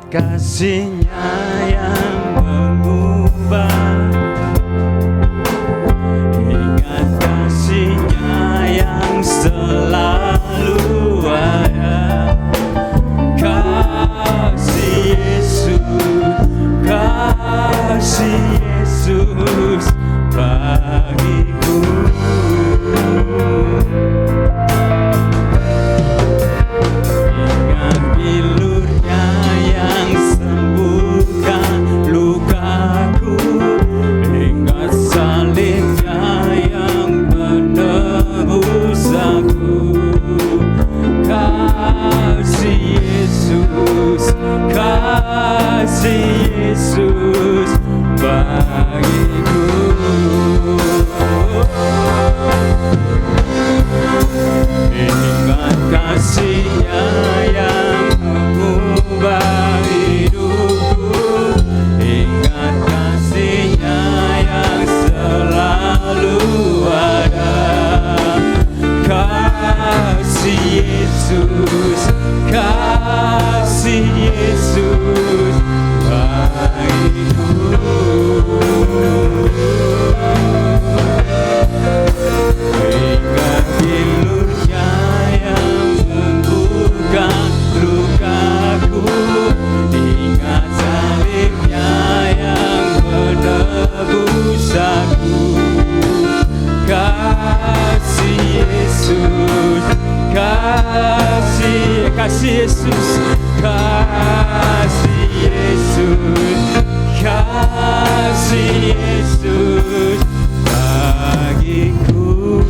kasih-Nya yang mengubah, ingat kasih-Nya yang selalu ada. Kasih Yesus bagiku. Ingat bilurnya yang sembuhkan lukaku, ingat salibnya yang menebus aku. Kasih Yesus bagiku. Ingat kasih-Nya yang mengubah hidupku, ingat kasih-Nya yang selalu ada. Kasih Yesus bagiku. Ingat bilurnya yang sembuhkan lukaku, ingat salibnya yang menebus aku. Kasih Yesus, kasih Yesus, kasih Yesus bagiku.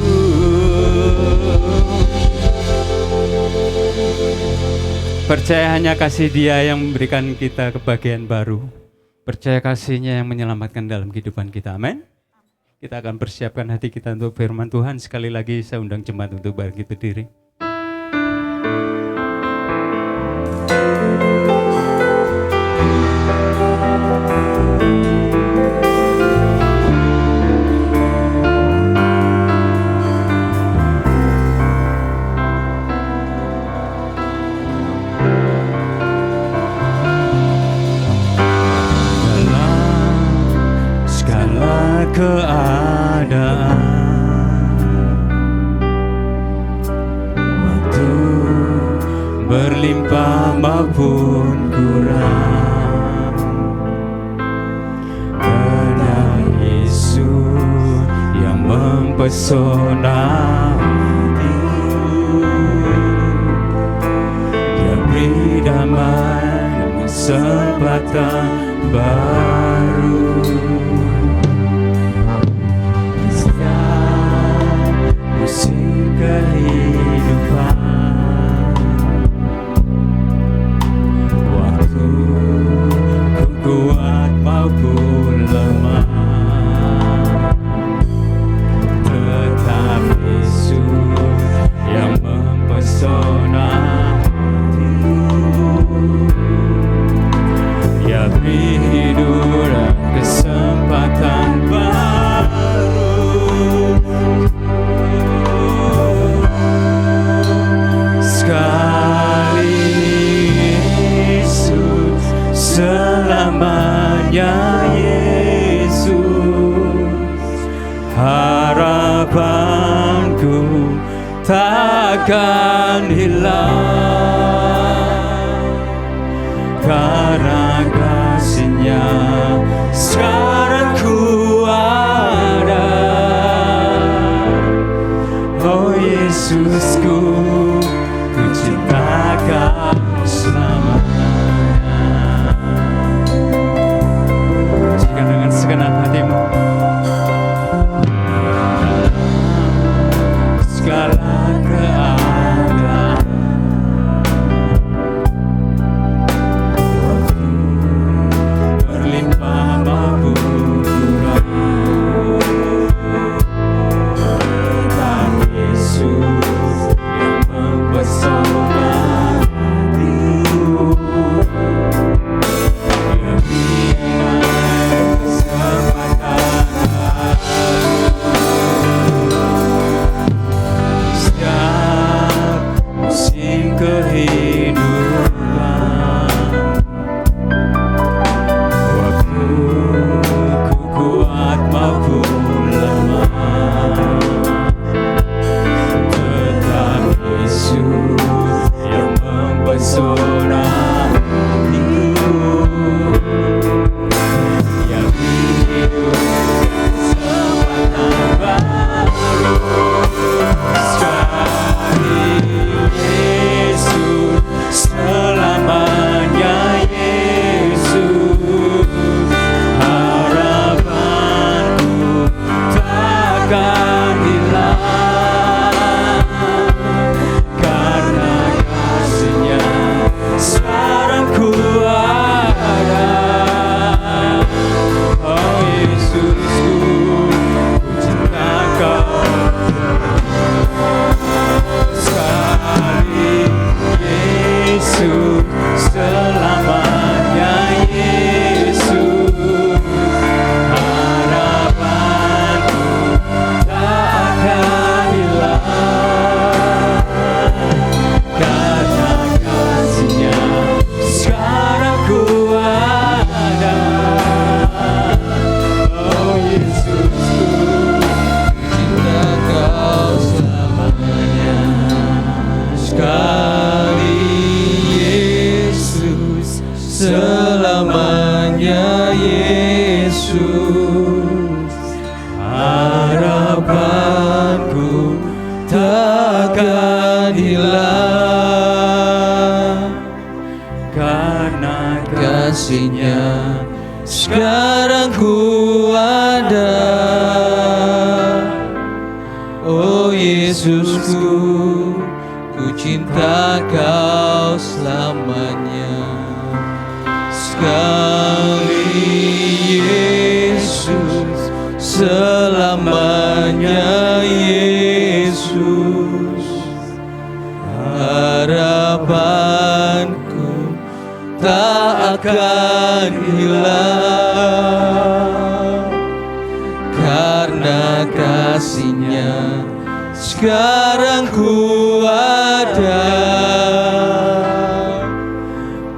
Percaya hanya kasih Dia yang memberikan kita kebahagiaan baru. Percaya kasih-Nya yang menyelamatkan dalam kehidupan kita. Amin. Kita akan persiapkan hati kita untuk firman Tuhan. Sekali lagi saya undang jemaat untuk bangkit berdiri. Keadaan berlimpah maupun kurang. Karena Yesus yang mempesona hatiku, Dia beri damai dan kesempatan baru. Setiap musim kehidupan, waktu ku kuat maupun lemah, tetap Yesus yang mempesona hatiku. Ya beri hidup dan kesempatan baru. Sekali Yesus, selamanya Yesus, harapanku takkan hilang. Karena kasih-Nya sekarang ku ada. Oh Yesusku, ku cinta Kau selamanya. Jika dengan segenap hatimu, segala keadaan, berlimpah maupun kurang, tetap Yesus yang mempesona hatiku. Dia berikan kesempatan setiap musim kehidupan, waktu ku kuat maupun lemah, tetap Yesus yang mempesona hatiku. Yang hidup kesempatan baru. Sekali Yesus, selamanya Yesus, harapanku takkan hilang. Karena kasih-Nya sekarang ku ada. Oh Yesusku, ku cinta Kau. Sekali Yesus, selamanya Yesus, harapanku takkan hilang. Karena kasih-Nya sekarang ku ada. Oh Yesusku, cinta Kau selamanya. Sekali Yesus, selamanya Yesus, harapanku takkan hilang. Karena kasih-Nya sekarang ku ada. Oh Yesusku, ku cinta Kau selamanya. Sekali Yesus, selamanya Yesus, harapanku tak akan hilang. Karena kasih-Nya sekarang ku ada.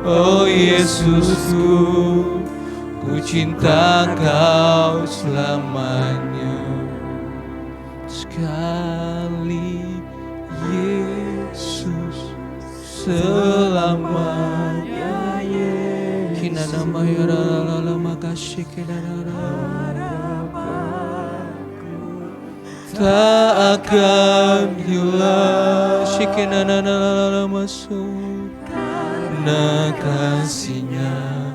Oh Yesusku, ku cinta Kau selamanya. Sekali Yesus, selamanya Yesus. Kinana mayara makasih tak akan hilang. Shikinana masuk karena kasih-Nya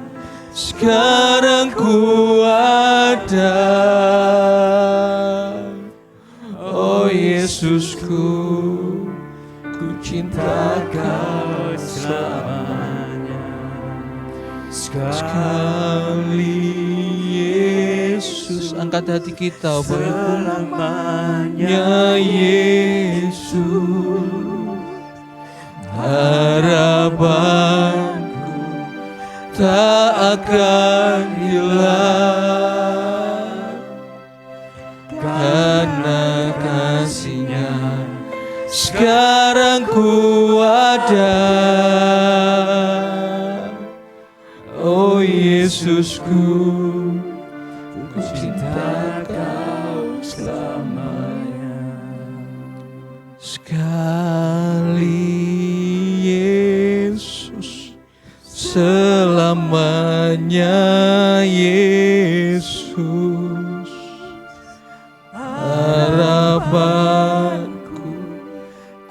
sekarang ku ada. Oh Yesusku, ku cinta Kau selamanya. Sekali Yesus, angkat hati kita selamanya Yesus. Harapanku tak akan hilang karena kasih-Nya sekarang ku ada. Oh Yesusku, ku cinta Kau selamanya. Sekali Yesus, selamanya Yesus. Harapanku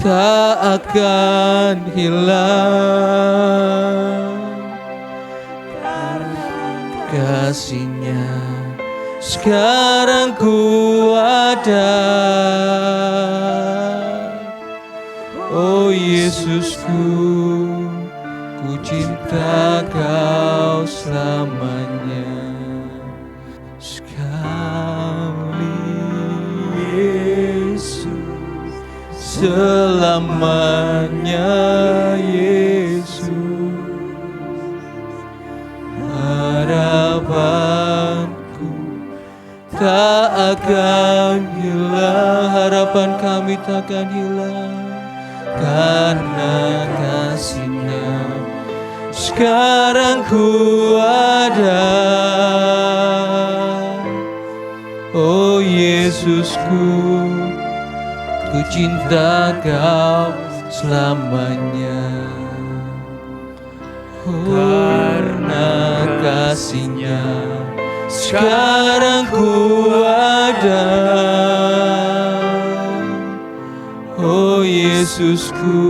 tak akan hilang, kasih-Nya sekarang ku ada. Oh Yesusku, ku cinta Kau selamanya. Sekali Yesus, selamanya Yesus. Harapanku tak akan hilang, harapan kami tak akan hilang karena kasih-Nya sekarang ku ada. Oh Yesusku, ku cinta Kau selamanya. Karena kasih-Nya sekarang ku ada. Oh Yesusku,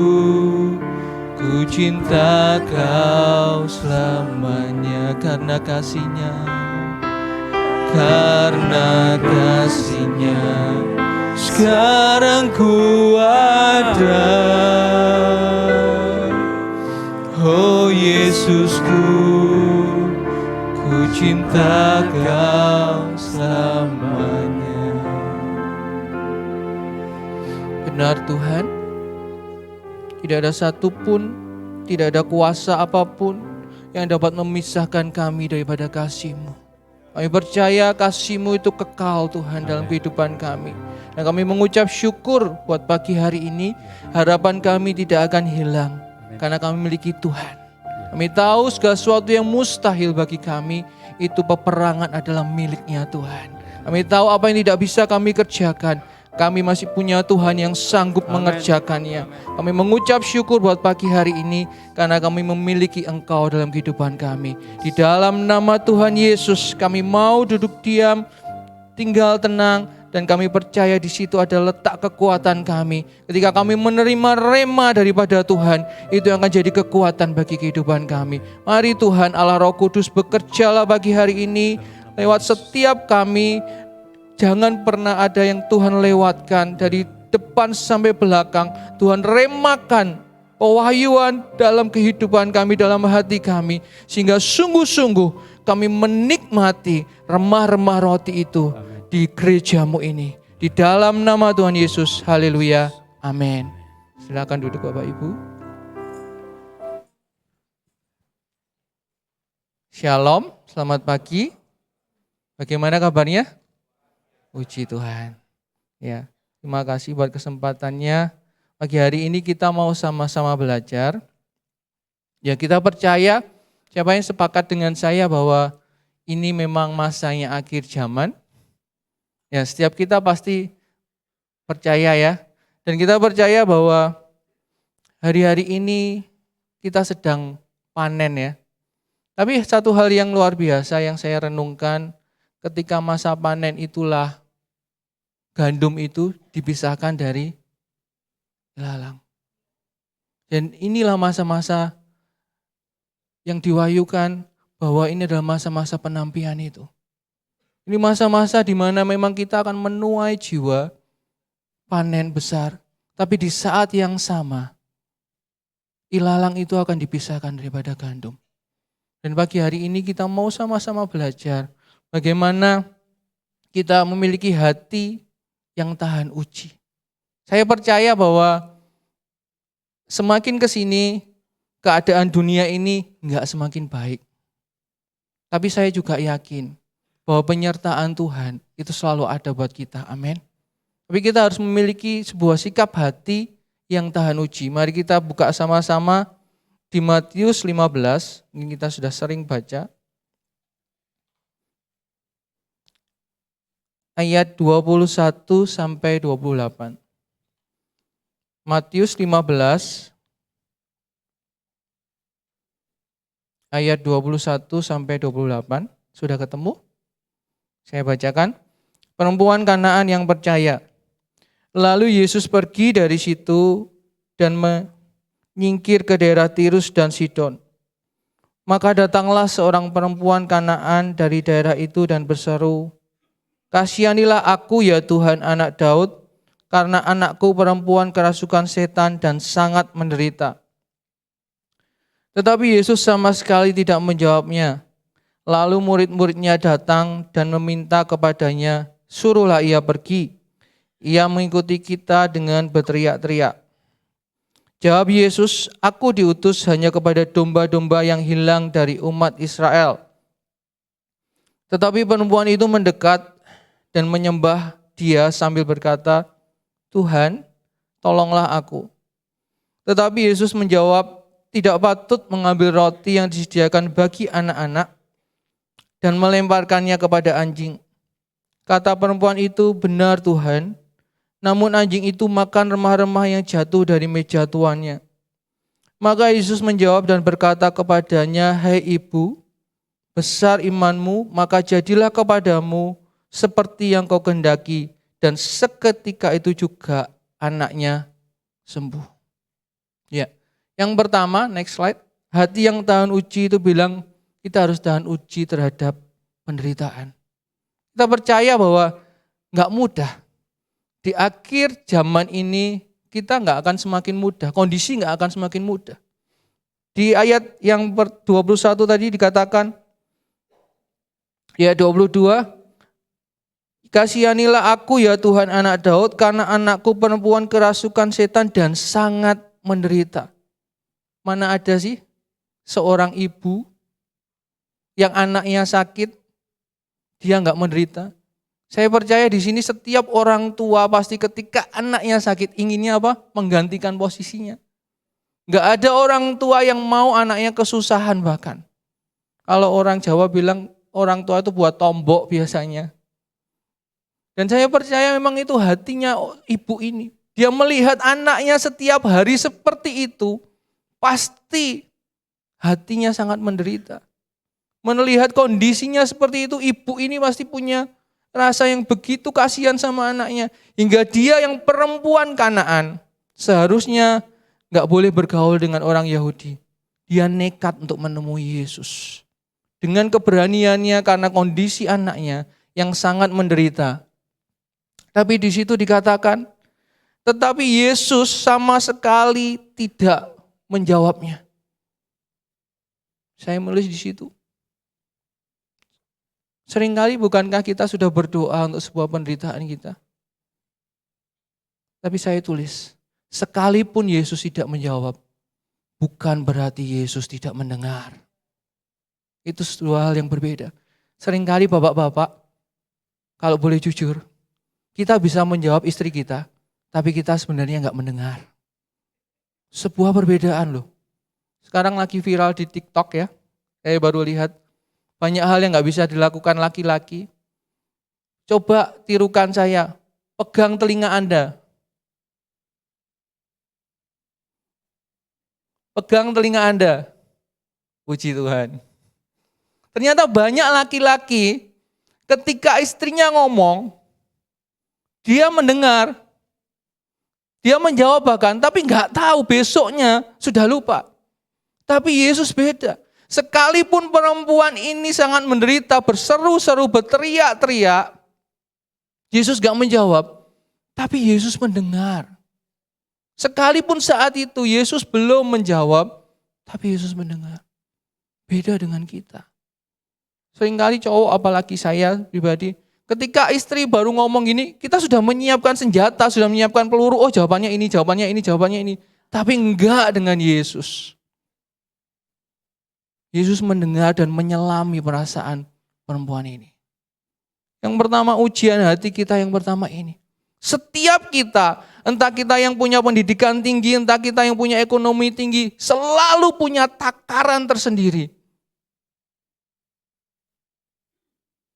ku cinta Kau selamanya. Karena kasih-Nya, karena kasih-Nya sekarang ku ada. Oh Yesusku, ku cinta Kau selamanya. Benar Tuhan, tidak ada satupun, tidak ada kuasa apapun yang dapat memisahkan kami daripada kasih-Mu. Kami percaya kasih-Mu itu kekal Tuhan dalam kehidupan kami. Dan kami mengucap syukur buat pagi hari ini. Harapan kami tidak akan hilang karena kami memiliki Tuhan. Kami tahu segala sesuatu yang mustahil bagi kami, itu peperangan adalah milik-Nya Tuhan. Kami tahu apa yang tidak bisa kami kerjakan, kami masih punya Tuhan yang sanggup mengerjakannya. Kami mengucap syukur buat pagi hari ini karena kami memiliki Engkau dalam kehidupan kami. Di dalam nama Tuhan Yesus kami mau duduk diam, tinggal tenang, dan kami percaya di situ ada letak kekuatan kami. Ketika kami menerima rema daripada Tuhan, itu yang akan jadi kekuatan bagi kehidupan kami. Mari Tuhan Allah Roh Kudus bekerjalah pagi hari ini lewat setiap kami. Jangan pernah ada yang Tuhan lewatkan dari depan sampai belakang. Tuhan remakan pewahyuan dalam kehidupan kami, dalam hati kami. Sehingga sungguh-sungguh kami menikmati remah-remah roti itu di gereja-Mu ini. Di dalam nama Tuhan Yesus, haleluya, amin. Silakan duduk Bapak Ibu. Shalom, selamat pagi. Bagaimana kabarnya? Puji Tuhan. Ya, terima kasih buat kesempatannya. Pagi hari ini kita mau sama-sama belajar. Ya, kita percaya, siapa yang sepakat dengan saya bahwa ini memang masanya akhir zaman? Ya, setiap kita pasti percaya ya. Dan kita percaya bahwa hari-hari ini kita sedang panen ya. Tapi satu hal yang luar biasa yang saya renungkan, ketika masa panen itulah gandum itu dipisahkan dari ilalang. Dan inilah masa-masa yang diwahyukan bahwa ini adalah masa-masa penampian itu. Ini masa-masa di mana memang kita akan menuai jiwa panen besar. Tapi di saat yang sama, ilalang itu akan dipisahkan daripada gandum. Dan pagi hari ini kita mau sama-sama belajar bagaimana kita memiliki hati yang tahan uji. Saya percaya bahwa semakin ke sini keadaan dunia ini enggak semakin baik. Tapi saya juga yakin bahwa penyertaan Tuhan itu selalu ada buat kita. Amin. Tapi kita harus memiliki sebuah sikap hati yang tahan uji. Mari kita buka sama-sama di Matius 15, ini kita sudah sering baca. Ayat 21 sampai 28. Matius 15 ayat 21 sampai 28. Sudah ketemu? Saya bacakan. Perempuan Kanaan yang percaya. Lalu Yesus pergi dari situ dan menyingkir ke daerah Tirus dan Sidon. Maka datanglah seorang perempuan Kanaan dari daerah itu dan berseru, "Kasihanilah aku ya Tuhan, anak Daud, karena anakku perempuan kerasukan setan dan sangat menderita." Tetapi Yesus sama sekali tidak menjawabnya. Lalu murid-muridnya datang dan meminta kepadanya, "Suruhlah ia pergi." Ia mengikuti kita dengan berteriak-teriak. Jawab Yesus, "Aku diutus hanya kepada domba-domba yang hilang dari umat Israel." Tetapi perempuan itu mendekat dan menyembah dia sambil berkata, "Tuhan, tolonglah aku." Tetapi Yesus menjawab, "Tidak patut mengambil roti yang disediakan bagi anak-anak dan melemparkannya kepada anjing." Kata perempuan itu, "Benar Tuhan, namun anjing itu makan remah-remah yang jatuh dari meja tuannya." Maka Yesus menjawab dan berkata kepadanya, "Hai ibu, besar imanmu, maka jadilah kepadamu seperti yang kau kehendaki." Dan seketika itu juga anaknya sembuh. Ya, yang pertama, next slide. Hati yang tahan uji itu bilang kita harus tahan uji terhadap penderitaan. Kita percaya bahwa nggak mudah. Di akhir zaman ini kita nggak akan semakin mudah, kondisi nggak akan semakin mudah. Di ayat yang 21 tadi dikatakan, ayat 22, "Kasihanilah aku ya Tuhan, anak Daud, karena anakku perempuan kerasukan setan dan sangat menderita." Mana ada sih seorang ibu yang anaknya sakit, dia nggak menderita? Saya percaya di sini setiap orang tua pasti ketika anaknya sakit inginnya apa? Menggantikan posisinya. Nggak ada orang tua yang mau anaknya kesusahan bahkan. Kalau orang Jawa bilang orang tua itu buat tombok biasanya. Dan saya percaya memang itu hatinya ibu ini. Dia melihat anaknya setiap hari seperti itu, pasti hatinya sangat menderita. Melihat kondisinya seperti itu, ibu ini pasti punya rasa yang begitu kasihan sama anaknya. Hingga dia yang perempuan Kanaan seharusnya gak boleh bergaul dengan orang Yahudi. Dia nekat untuk menemui Yesus. Dengan keberaniannya karena kondisi anaknya yang sangat menderita. Tapi di situ dikatakan, tetapi Yesus sama sekali tidak menjawabnya. Saya menulis di situ. Seringkali bukankah kita sudah berdoa untuk sebuah penderitaan kita? Tapi saya tulis, sekalipun Yesus tidak menjawab, bukan berarti Yesus tidak mendengar. Itu dua hal yang berbeda. Seringkali bapak-bapak, kalau boleh jujur, kita bisa menjawab istri kita, tapi kita sebenarnya nggak mendengar. Sebuah perbedaan loh. Sekarang lagi viral di TikTok ya, saya baru lihat. Banyak hal yang gak bisa dilakukan laki-laki. Coba tirukan saya, pegang telinga Anda. Pegang telinga Anda. Puji Tuhan. Ternyata banyak laki-laki ketika istrinya ngomong, dia mendengar, dia menjawab bahkan, tapi nggak tahu besoknya sudah lupa. Tapi Yesus beda. Sekalipun perempuan ini sangat menderita, berseru-seru, berteriak-teriak, Yesus nggak menjawab, tapi Yesus mendengar. Sekalipun saat itu Yesus belum menjawab, tapi Yesus mendengar. Beda dengan kita. Seringkali cowok, apalagi saya pribadi, ketika istri baru ngomong gini, kita sudah menyiapkan senjata, sudah menyiapkan peluru. Oh, jawabannya ini, jawabannya ini, jawabannya ini. Tapi enggak dengan Yesus. Yesus mendengar dan menyelami perasaan perempuan ini. Yang pertama, ujian hati kita yang pertama ini. Setiap kita, entah kita yang punya pendidikan tinggi, entah kita yang punya ekonomi tinggi, selalu punya takaran tersendiri.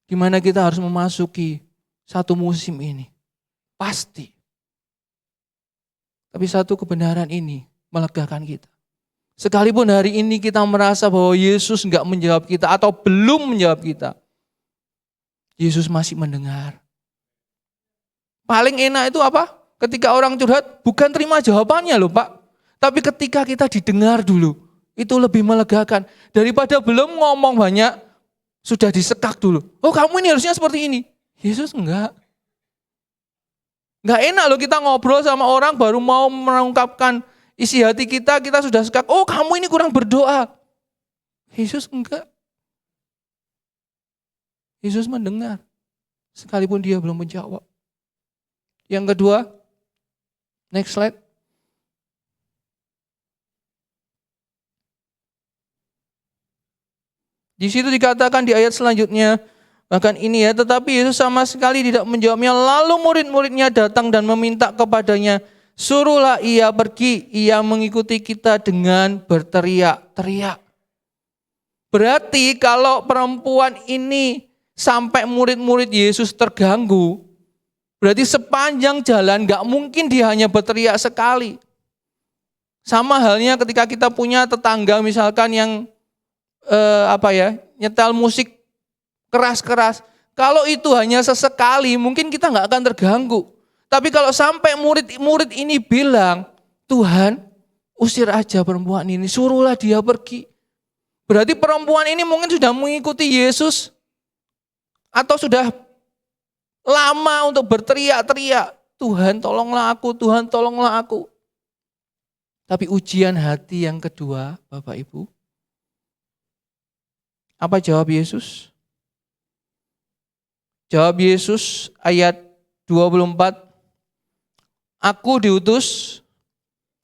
Gimana kita harus memasuki satu musim ini? Pasti. Tapi satu kebenaran ini melegakan kita. Sekalipun hari ini kita merasa bahwa Yesus enggak menjawab kita atau belum menjawab kita, Yesus masih mendengar. Paling enak itu apa? Ketika orang curhat, bukan terima jawabannya loh Pak. Tapi ketika kita didengar dulu, itu lebih melegakan. Daripada belum ngomong banyak, sudah disekak dulu. Oh kamu ini harusnya seperti ini. Yesus enggak. Enggak enak loh kita ngobrol sama orang baru mau mengungkapkan isi hati kita, kita sudah sekak. Oh kamu ini kurang berdoa. Yesus enggak. Yesus mendengar. Sekalipun dia belum menjawab. Yang kedua, next slide. Di situ dikatakan di ayat selanjutnya, bahkan ini ya, tetapi Yesus sama sekali tidak menjawabnya. Lalu murid-muridnya datang dan meminta kepadanya, suruhlah ia pergi. Ia mengikuti kita dengan berteriak-teriak. Berarti kalau perempuan ini sampai murid-murid Yesus terganggu, berarti sepanjang jalan gak mungkin dia hanya berteriak sekali. Sama halnya ketika kita punya tetangga misalkan yang nyetel musik keras-keras. Kalau itu hanya sesekali mungkin kita gak akan terganggu. Tapi kalau sampai murid-murid ini bilang, Tuhan usir aja perempuan ini, suruhlah dia pergi. Berarti perempuan ini mungkin sudah mengikuti Yesus atau sudah lama untuk berteriak-teriak, Tuhan tolonglah aku, Tuhan tolonglah aku. Tapi ujian hati yang kedua, Bapak Ibu, apa jawab Yesus? Jawab Yesus ayat 24, aku diutus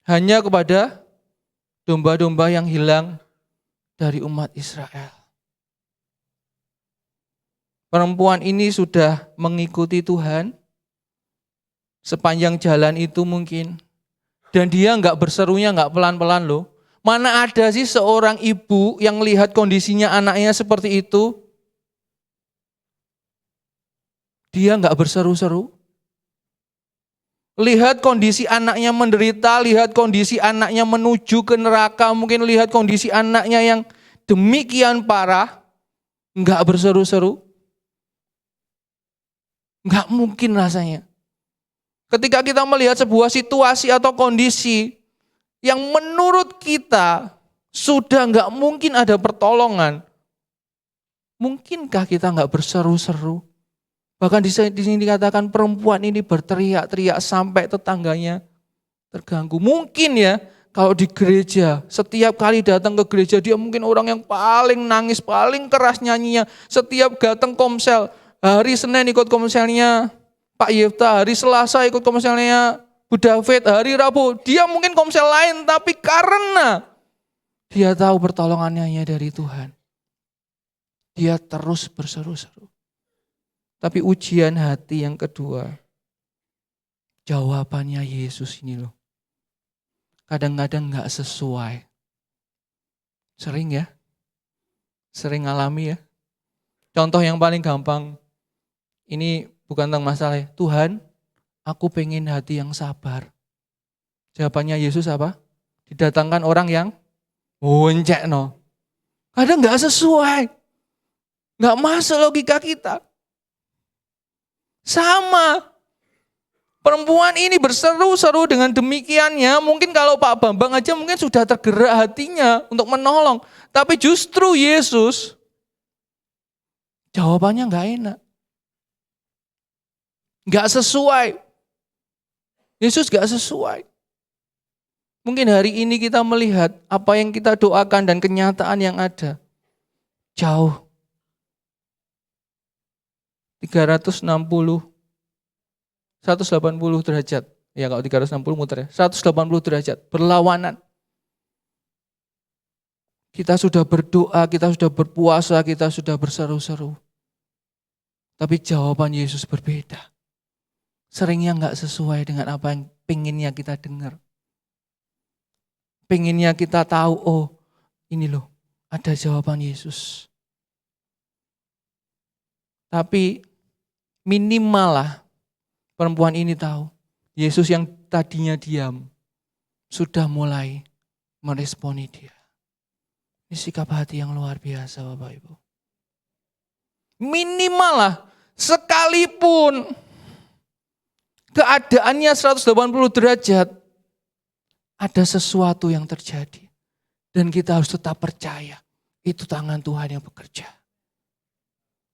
hanya kepada domba-domba yang hilang dari umat Israel. Perempuan ini sudah mengikuti Tuhan sepanjang jalan itu mungkin. Dan dia enggak berserunya enggak pelan-pelan loh. Mana ada sih seorang ibu yang lihat kondisinya anaknya seperti itu, dia enggak berseru-seru. Lihat kondisi anaknya menderita, lihat kondisi anaknya menuju ke neraka, mungkin lihat kondisi anaknya yang demikian parah, enggak berseru-seru. Enggak mungkin rasanya. Ketika kita melihat sebuah situasi atau kondisi yang menurut kita sudah enggak mungkin ada pertolongan, mungkinkah kita enggak berseru-seru? Bahkan di sini dikatakan perempuan ini berteriak-teriak sampai tetangganya terganggu. Mungkin ya kalau di gereja, setiap kali datang ke gereja dia mungkin orang yang paling nangis, paling keras nyanyinya. Setiap datang komsel, hari Senin ikut komselnya Pak Yefta, hari Selasa ikut komselnya Bu David, hari Rabu dia mungkin komsel lain, tapi karena dia tahu pertolongannya hanya dari Tuhan, dia terus berseru-seru. Tapi ujian hati yang kedua, jawabannya Yesus ini loh, kadang-kadang gak sesuai. Sering ya, sering alami ya. Contoh yang paling gampang, ini bukan tentang masalah ya. Tuhan, aku pengen hati yang sabar. Jawabannya Yesus apa? Didatangkan orang yang Boncek no. Kadang nggak sesuai. Nggak masuk logika kita. Sama. Perempuan ini berseru-seru dengan demikiannya. Mungkin kalau Pak Bambang aja mungkin sudah tergerak hatinya untuk menolong. Tapi justru Yesus jawabannya nggak enak. Nggak sesuai. Yesus nggak sesuai. Mungkin hari ini kita melihat apa yang kita doakan dan kenyataan yang ada. Jauh. 360, 180 derajat. Ya kalau 360 muter ya. 180 derajat. Berlawanan. Kita sudah berdoa, kita sudah berpuasa, kita sudah berseru-seru. Tapi jawaban Yesus berbeda. Seringnya nggak sesuai dengan apa yang pengennya kita dengar. Pengennya kita tahu, oh ini loh, ada jawaban Yesus. Tapi minimal lah perempuan ini tahu, Yesus yang tadinya diam, sudah mulai meresponi dia. Ini sikap hati yang luar biasa Bapak Ibu. Minimal lah, sekalipun keadaannya 180 derajat, ada sesuatu yang terjadi. Dan kita harus tetap percaya, itu tangan Tuhan yang bekerja.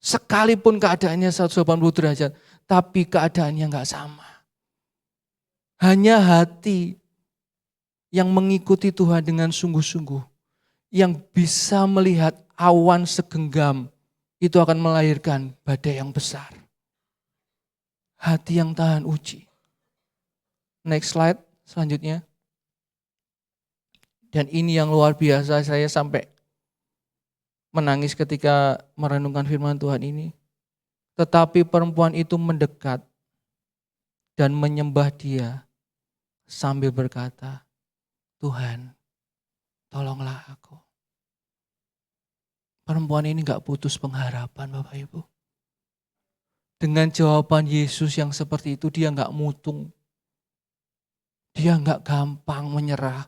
Sekalipun keadaannya 180 derajat, tapi keadaannya nggak sama. Hanya hati yang mengikuti Tuhan dengan sungguh-sungguh, yang bisa melihat awan segenggam, itu akan melahirkan badai yang besar. Hati yang tahan uji. Next slide, selanjutnya. Dan ini yang luar biasa, saya sampai menangis ketika merenungkan firman Tuhan ini. Tetapi perempuan itu mendekat dan menyembah dia sambil berkata, Tuhan, tolonglah aku. Perempuan ini gak putus pengharapan Bapak Ibu. Dengan jawaban Yesus yang seperti itu, dia gak mutung. Dia gak gampang menyerah.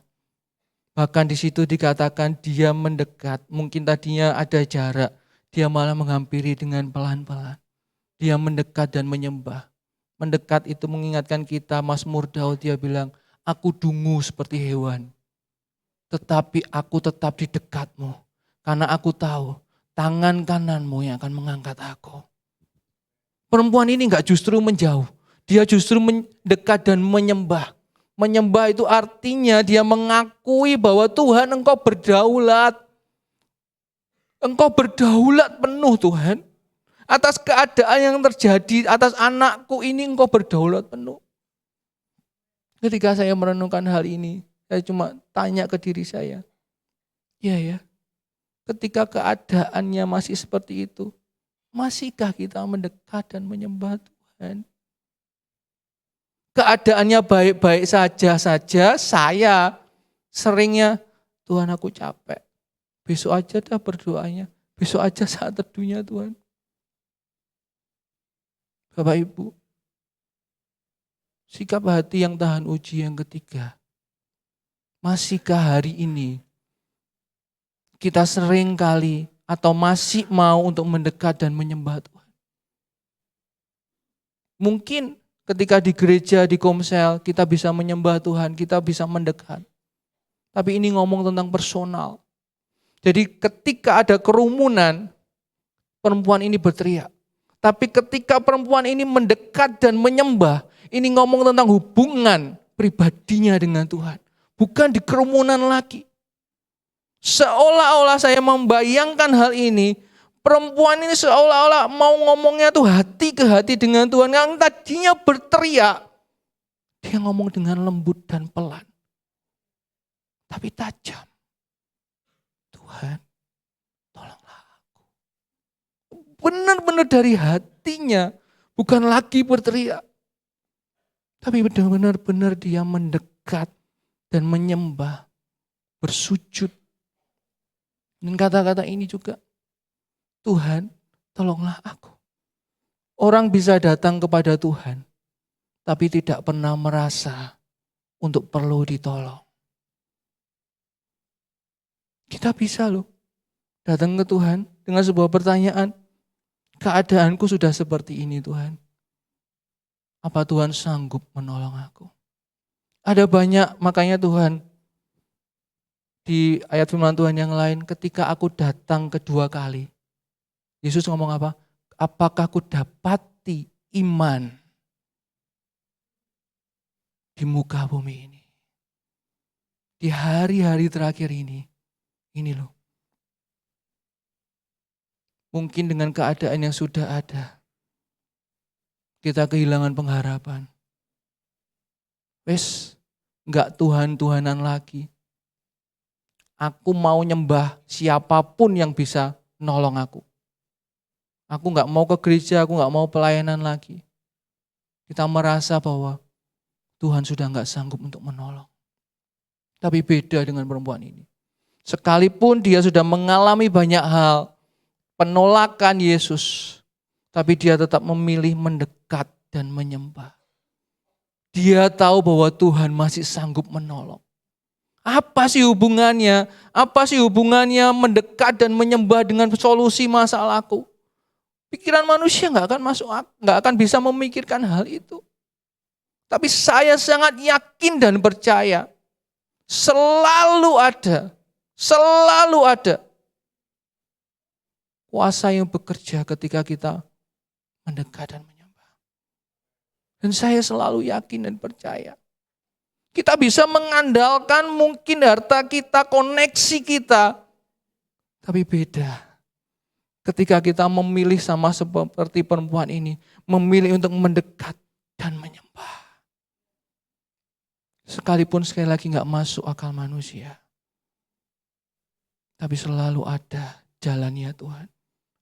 Bahkan di situ dikatakan dia mendekat. Mungkin tadinya ada jarak. Dia malah menghampiri dengan pelan-pelan. Dia mendekat dan menyembah. Mendekat itu mengingatkan kita, Mazmur Daud dia bilang, aku dungu seperti hewan. Tetapi aku tetap di dekatmu. Karena aku tahu tangan kananmu yang akan mengangkat aku. Perempuan ini enggak justru menjauh. Dia justru mendekat dan menyembah. Menyembah itu artinya dia mengakui bahwa Tuhan engkau berdaulat. Engkau berdaulat penuh Tuhan. Atas keadaan yang terjadi, atas anakku ini engkau berdaulat penuh. Ketika saya merenungkan hal ini, saya cuma tanya ke diri saya. Ya, ketika keadaannya masih seperti itu, masihkah kita mendekat dan menyembah Tuhan? Keadaannya baik-baik saja, saya seringnya, Tuhan aku capek. Besok aja dah berdoanya. Besok aja saat teduhnya Tuhan. Bapak Ibu, sikap hati yang tahan uji yang ketiga. Masihkah hari ini kita sering kali atau masih mau untuk mendekat dan menyembah Tuhan? Mungkin ketika di gereja, di komsel, kita bisa menyembah Tuhan, kita bisa mendekat. Tapi ini ngomong tentang personal. Jadi ketika ada kerumunan, perempuan ini berteriak. Tapi ketika perempuan ini mendekat dan menyembah, ini ngomong tentang hubungan pribadinya dengan Tuhan. Bukan di kerumunan lagi. Seolah-olah saya membayangkan hal ini, perempuan ini seolah-olah mau ngomongnya tuh hati ke hati dengan Tuhan. Yang tadinya berteriak, dia ngomong dengan lembut dan pelan. Tapi tajam. Tuhan, tolonglah aku. Benar-benar dari hatinya, bukan lagi berteriak. Tapi benar-benar dia mendekat dan menyembah, bersujud. Dan kata-kata ini juga, Tuhan, tolonglah aku. Orang bisa datang kepada Tuhan, tapi tidak pernah merasa untuk perlu ditolong. Kita bisa loh datang ke Tuhan dengan sebuah pertanyaan. Keadaanku sudah seperti ini Tuhan. Apa Tuhan sanggup menolong aku? Ada banyak, makanya Tuhan di ayat firman Tuhan yang lain, ketika aku datang kedua kali, Yesus ngomong apa? Apakah aku dapati iman di muka bumi ini? Di hari-hari terakhir ini loh. Mungkin dengan keadaan yang sudah ada, kita kehilangan pengharapan. Wes, enggak Tuhan-Tuhanan lagi. Aku mau nyembah siapapun yang bisa nolong aku. Aku enggak mau ke gereja, aku enggak mau pelayanan lagi. Kita merasa bahwa Tuhan sudah enggak sanggup untuk menolong. Tapi beda dengan perempuan ini. Sekalipun dia sudah mengalami banyak hal, penolakan Yesus, tapi dia tetap memilih mendekat dan menyembah. Dia tahu bahwa Tuhan masih sanggup menolong. Apa sih hubungannya? Apa sih hubungannya mendekat dan menyembah dengan solusi masalahku? Pikiran manusia nggak akan bisa memikirkan hal itu. Tapi saya sangat yakin dan percaya selalu ada kuasa yang bekerja ketika kita mendekat dan menyembah. Dan saya selalu yakin dan percaya. Kita bisa mengandalkan mungkin harta kita, koneksi kita. Tapi beda. Ketika kita memilih sama seperti perempuan ini. Memilih untuk mendekat dan menyembah. Sekalipun sekali lagi gak masuk akal manusia. Tapi selalu ada jalannya Tuhan.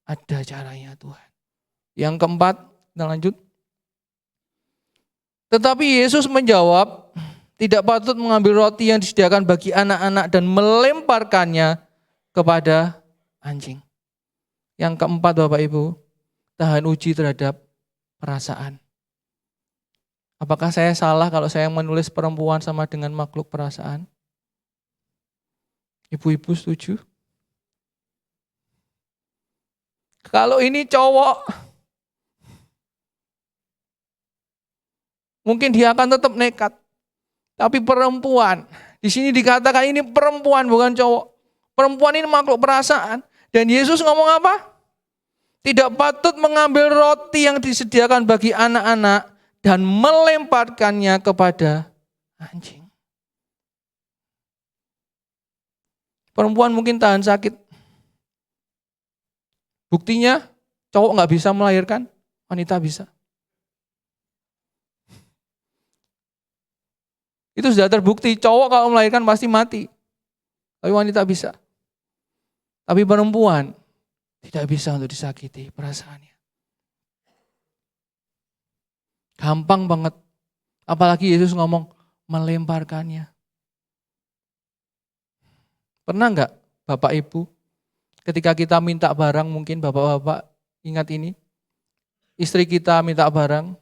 Ada caranya Tuhan. Yang keempat, kita lanjut. Tetapi Yesus menjawab, tidak patut mengambil roti yang disediakan bagi anak-anak dan melemparkannya kepada anjing. Yang keempat Bapak Ibu, tahan uji terhadap perasaan. Apakah saya salah kalau saya menulis perempuan sama dengan makhluk perasaan? Ibu-ibu setuju? Kalau ini cowok, mungkin dia akan tetap nekat. Tapi perempuan, di sini dikatakan ini perempuan bukan cowok. Perempuan ini makhluk perasaan. Dan Yesus ngomong apa? Tidak patut mengambil roti yang disediakan bagi anak-anak dan melemparkannya kepada anjing. Perempuan mungkin tahan sakit. Buktinya cowok gak bisa melahirkan, wanita bisa. Itu sudah terbukti, cowok kalau melahirkan pasti mati. Tapi wanita bisa. Tapi perempuan tidak bisa untuk disakiti perasaannya. Gampang banget. Apalagi Yesus ngomong melemparkannya. Pernah enggak Bapak Ibu ketika kita minta barang, mungkin bapak-bapak ingat ini. Istri kita minta barang,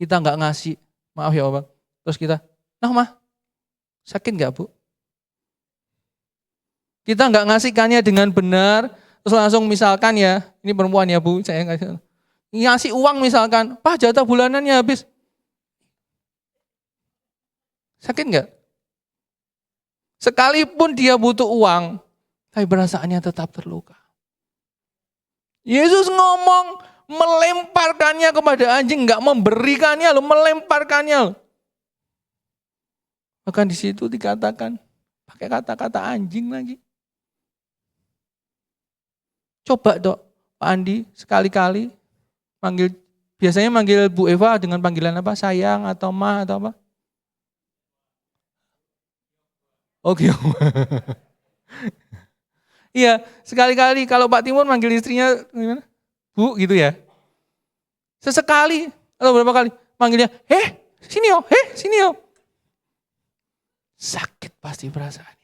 kita enggak ngasih. Maaf ya Bapak. Terus kita, nah mah, sakit enggak Bu? Kita enggak ngasihkannya dengan benar, terus langsung misalkan ya, ini perempuan ya Bu, saya ngasih uang misalkan, Pak jatah bulanannya habis. Sakit enggak? Sekalipun dia butuh uang, tapi perasaannya tetap terluka. Yesus ngomong melemparkannya kepada anjing, enggak memberikannya loh, melemparkannya loh. Bahkan di situ dikatakan pakai kata-kata anjing lagi. Coba dok, Pak Andi sekali-kali biasanya manggil Bu Eva dengan panggilan apa? Sayang atau Ma atau apa? Oke. Iya, sekali-kali kalau Pak Timur manggil istrinya gimana? Bu gitu ya. Sesekali atau berapa kali manggilnya, sini yo, sini yo. Sakit pasti perasaannya.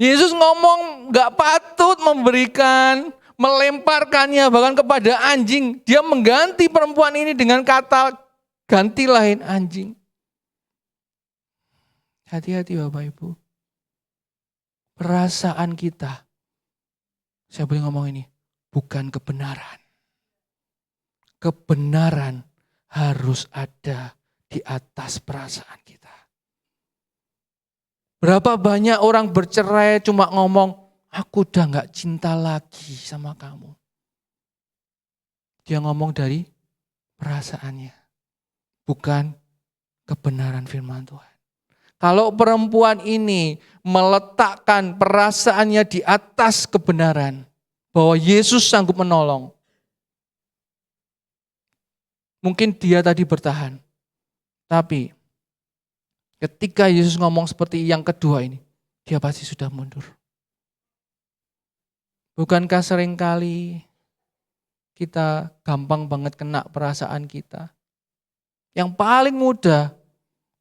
Yesus ngomong gak patut memberikan, melemparkannya bahkan kepada anjing. Dia mengganti perempuan ini dengan kata ganti lain anjing. Hati-hati Bapak Ibu. perasaan kita, saya boleh ngomong ini, bukan kebenaran. Kebenaran harus ada di atas perasaan kita. Berapa banyak orang bercerai cuma ngomong, aku udah gak cinta lagi sama kamu. Dia ngomong dari perasaannya, bukan kebenaran firman Tuhan. Kalau perempuan ini meletakkan perasaannya di atas kebenaran, bahwa Yesus sanggup menolong, mungkin dia tadi bertahan. Tapi ketika Yesus ngomong seperti yang kedua ini, dia pasti sudah mundur. Bukankah seringkali kita gampang banget kena perasaan kita? Yang paling mudah,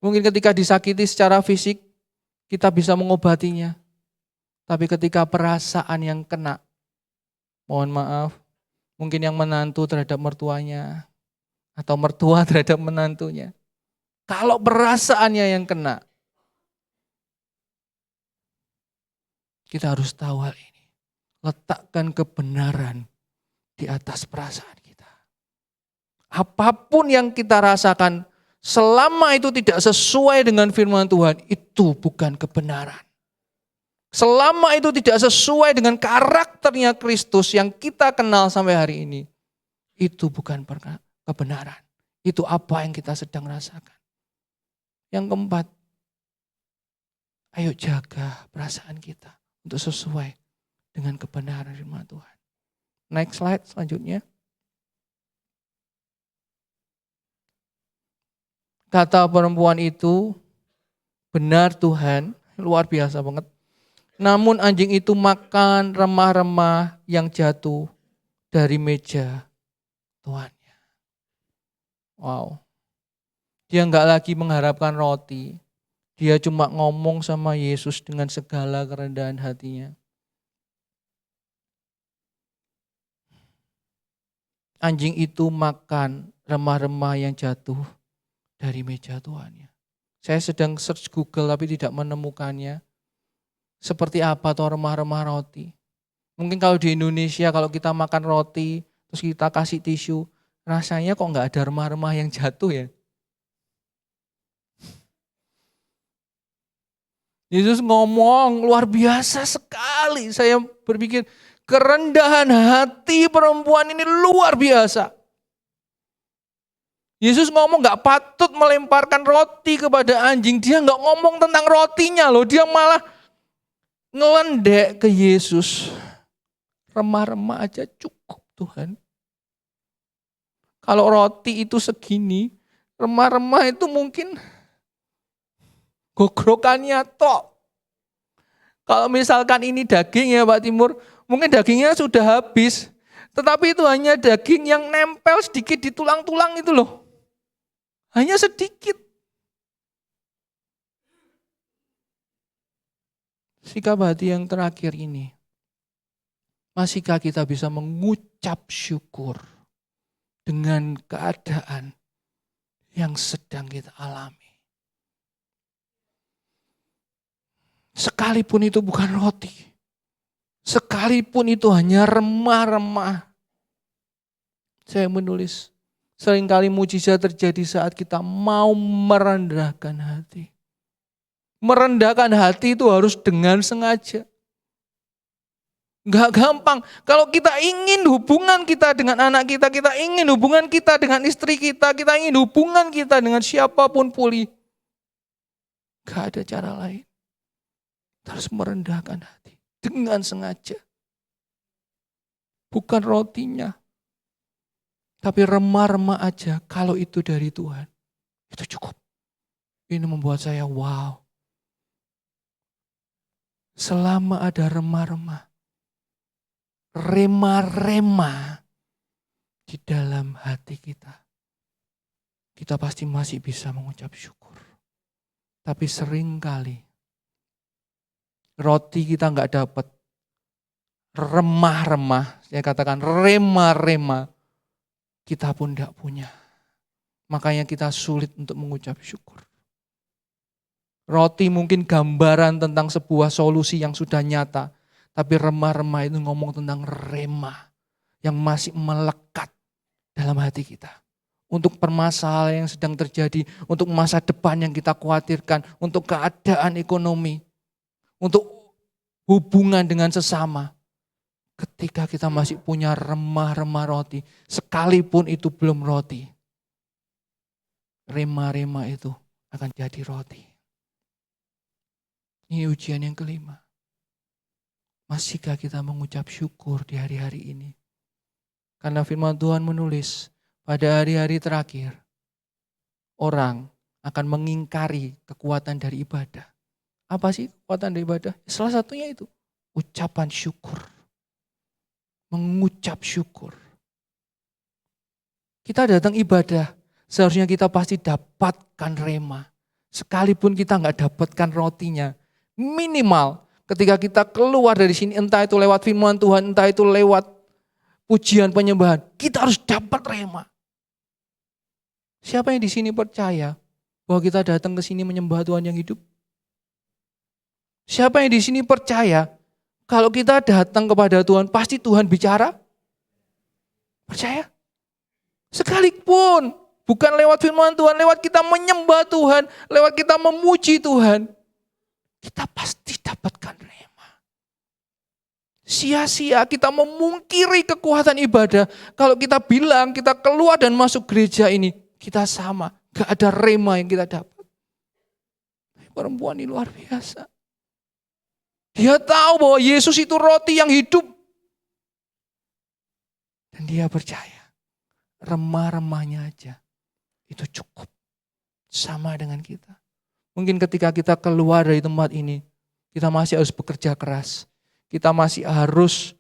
mungkin ketika disakiti secara fisik, kita bisa mengobatinya. Tapi ketika perasaan yang kena, mohon maaf, mungkin yang menantu terhadap mertuanya, atau mertua terhadap menantunya. Kalau perasaannya yang kena, kita harus tahu hal ini. Letakkan kebenaran di atas perasaan kita. Apapun yang kita rasakan, selama itu tidak sesuai dengan firman Tuhan, itu bukan kebenaran. Selama itu tidak sesuai dengan karakternya Kristus yang kita kenal sampai hari ini, itu bukan kebenaran. Itu apa yang kita sedang rasakan. Yang keempat, ayo jaga perasaan kita untuk sesuai dengan kebenaran firman Tuhan. Next slide selanjutnya. Kata perempuan itu, benar Tuhan, luar biasa banget. Namun anjing itu makan remah-remah yang jatuh dari meja tuannya. Wow. Dia enggak lagi mengharapkan roti. Dia cuma ngomong sama Yesus dengan segala kerendahan hatinya. Anjing itu makan remah-remah yang jatuh dari meja tuannya. Saya sedang search Google tapi tidak menemukannya. Seperti apa tuh remah-remah roti? Mungkin kalau di Indonesia kalau kita makan roti terus kita kasih tisu, rasanya kok nggak ada remah-remah yang jatuh ya? Yesus ngomong luar biasa sekali. Saya berpikir kerendahan hati perempuan ini luar biasa. Yesus ngomong gak patut melemparkan roti kepada anjing. Dia gak ngomong tentang rotinya loh. Dia malah ngelendek ke Yesus. Remah-remah aja cukup Tuhan. Kalau roti itu segini, remah-remah itu mungkin gogrokannya tok. Kalau misalkan ini daging ya Pak Timur, mungkin dagingnya sudah habis. Tetapi itu hanya daging yang nempel sedikit di tulang-tulang itu loh. Hanya sedikit. Sikap hati yang terakhir ini. Masihkah kita bisa mengucap syukur dengan keadaan yang sedang kita alami? Sekalipun itu bukan roti. Sekalipun itu hanya remah-remah. Saya menulis. Seringkali mujizat terjadi saat kita mau merendahkan hati. Merendahkan hati itu harus dengan sengaja. Gak gampang. Kalau kita ingin hubungan kita dengan anak kita, kita ingin hubungan kita dengan istri kita, kita ingin hubungan kita dengan siapapun pulih. Gak ada cara lain. Kita harus merendahkan hati dengan sengaja. Bukan rotinya. Tapi remah-remah aja kalau itu dari Tuhan. Itu cukup. Ini membuat saya wow. Selama ada remah-remah. Remah-remah di dalam hati kita. Kita pasti masih bisa mengucap syukur. Tapi seringkali roti kita gak dapat. Remah-remah. Saya katakan remah-remah. Kita pun tidak punya. Makanya kita sulit untuk mengucap syukur. Roti mungkin gambaran tentang sebuah solusi yang sudah nyata. Tapi remah-remah itu ngomong tentang rema yang masih melekat dalam hati kita. Untuk permasalahan yang sedang terjadi, untuk masa depan yang kita khawatirkan, untuk keadaan ekonomi, untuk hubungan dengan sesama. Ketika kita masih punya remah-remah roti, sekalipun itu belum roti, remah-remah itu akan jadi roti. Ini ujian yang kelima. Masihkah kita mengucap syukur di hari-hari ini? Karena firman Tuhan menulis, pada hari-hari terakhir, orang akan mengingkari kekuatan dari ibadah. Apa sih kekuatan dari ibadah? Salah satunya itu, ucapan syukur. Mengucap syukur. Kita datang ibadah, seharusnya kita pasti dapatkan rema. Sekalipun kita nggak dapatkan rotinya, minimal ketika kita keluar dari sini, entah itu lewat firman Tuhan, entah itu lewat pujian penyembahan, kita harus dapat rema. Siapa yang di sini percaya bahwa kita datang ke sini menyembah Tuhan yang hidup? Siapa yang di sini percaya kalau kita datang kepada Tuhan, pasti Tuhan bicara? Percaya? Sekalipun bukan lewat firman Tuhan, lewat kita menyembah Tuhan, lewat kita memuji Tuhan, kita pasti dapatkan rema. Sia-sia kita memungkiri kekuatan ibadah. Kalau kita bilang kita keluar dan masuk gereja ini, kita sama. Gak ada rema yang kita dapat. Perempuan ini luar biasa. Dia tahu bahwa Yesus itu roti yang hidup. Dan dia percaya. Remah-remahnya aja. Itu cukup. Sama dengan kita. Mungkin ketika kita keluar dari tempat ini, kita masih harus bekerja keras. Kita masih harus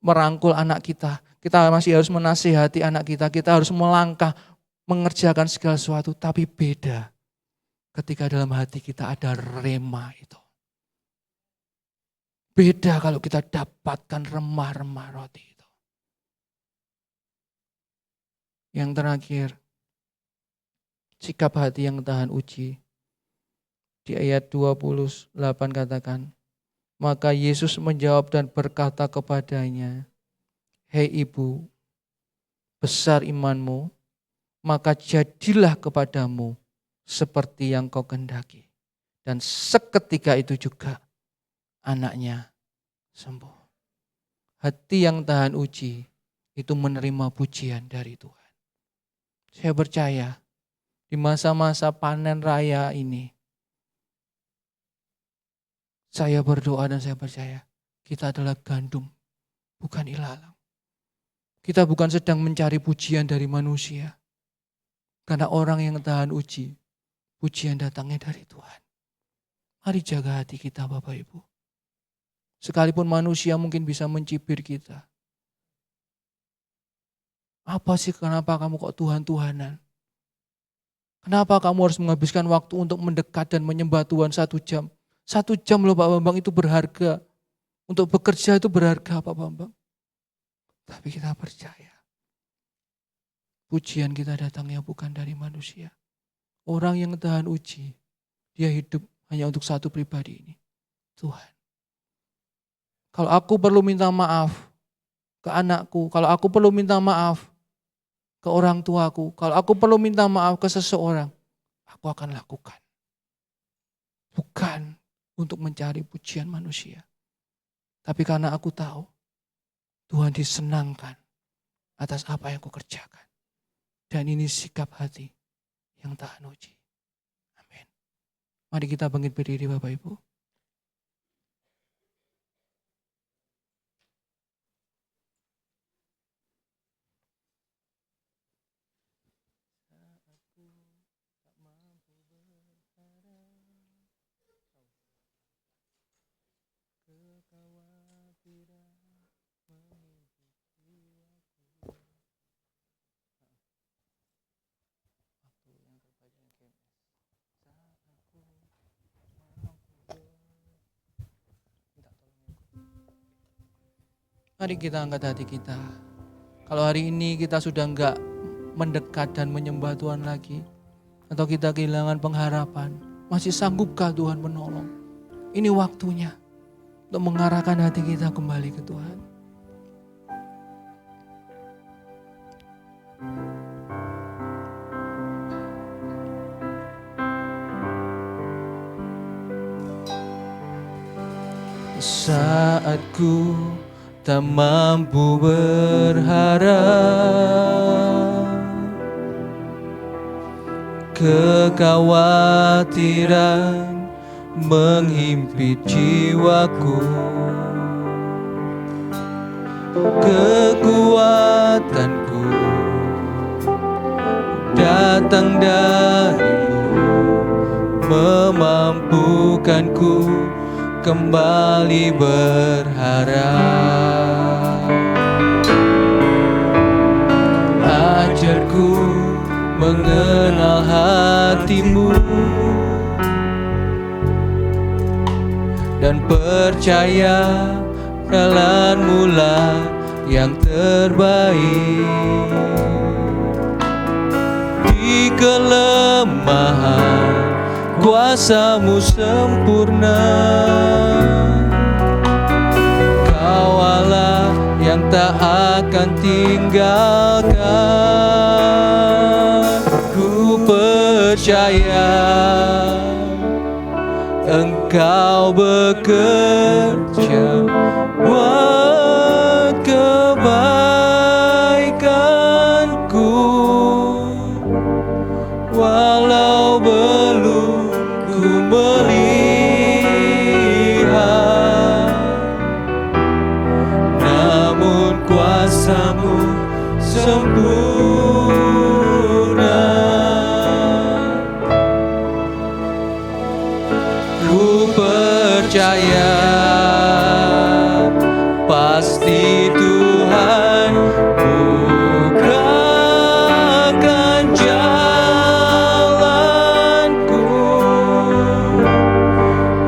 merangkul anak kita. Kita masih harus menasihati anak kita. Kita harus melangkah, mengerjakan segala sesuatu. Tapi beda ketika dalam hati kita ada rema itu. Beda kalau kita dapatkan remah-remah roti itu. Yang terakhir, sikap hati yang tahan uji. Di ayat 28 katakan, maka Yesus menjawab dan berkata kepadanya, hei ibu, besar imanmu, maka jadilah kepadamu seperti yang kau kehendaki. Dan seketika itu juga anaknya sembuh. Hati yang tahan uji itu menerima pujian dari Tuhan. Saya percaya di masa-masa panen raya ini, saya berdoa dan saya percaya kita adalah gandum, bukan ilalang. Kita bukan sedang mencari pujian dari manusia. Karena orang yang tahan uji, pujian datangnya dari Tuhan. Mari jaga hati kita Bapak Ibu. Sekalipun manusia mungkin bisa mencibir kita. Apa sih kenapa kamu kok Tuhan-Tuhanan? Kenapa kamu harus menghabiskan waktu untuk mendekat dan menyembah Tuhan 1 jam? 1 jam loh Pak Bambang, itu berharga. Untuk bekerja itu berharga Pak Bambang. Tapi kita percaya. Pujian kita datangnya bukan dari manusia. Orang yang tahan uji, dia hidup hanya untuk satu pribadi ini. Tuhan. Kalau aku perlu minta maaf ke anakku, kalau aku perlu minta maaf ke orang tuaku, kalau aku perlu minta maaf ke seseorang, aku akan lakukan. Bukan untuk mencari pujian manusia. Tapi karena aku tahu Tuhan disenangkan atas apa yang aku kerjakan. Dan ini sikap hati yang tahan uji. Amin. Mari kita bangkit berdiri Bapak Ibu. Mari kita angkat hati kita. Kalau hari ini kita sudah enggak mendekat dan menyembah Tuhan lagi, atau kita kehilangan pengharapan, Masih sanggupkah Tuhan menolong? Ini waktunya untuk mengarahkan hati kita kembali ke Tuhan. Saat ku tak mampu berharap, kekhawatiran menghimpit jiwaku, kekuatanku datang darimu, memampukanku kembali berharap. Ajarku mengenal hatimu dan percaya jalanmu lah yang terbaik. Di kelemahan kuasa-Mu sempurna, Kau Allah yang tak akan tinggalkan. Ku percaya Engkau bekerja buat kebaikanku, walau belum ku melihat, namun kuasa-Mu sempurna. Ku percaya pasti Tuhan bukakan jalanku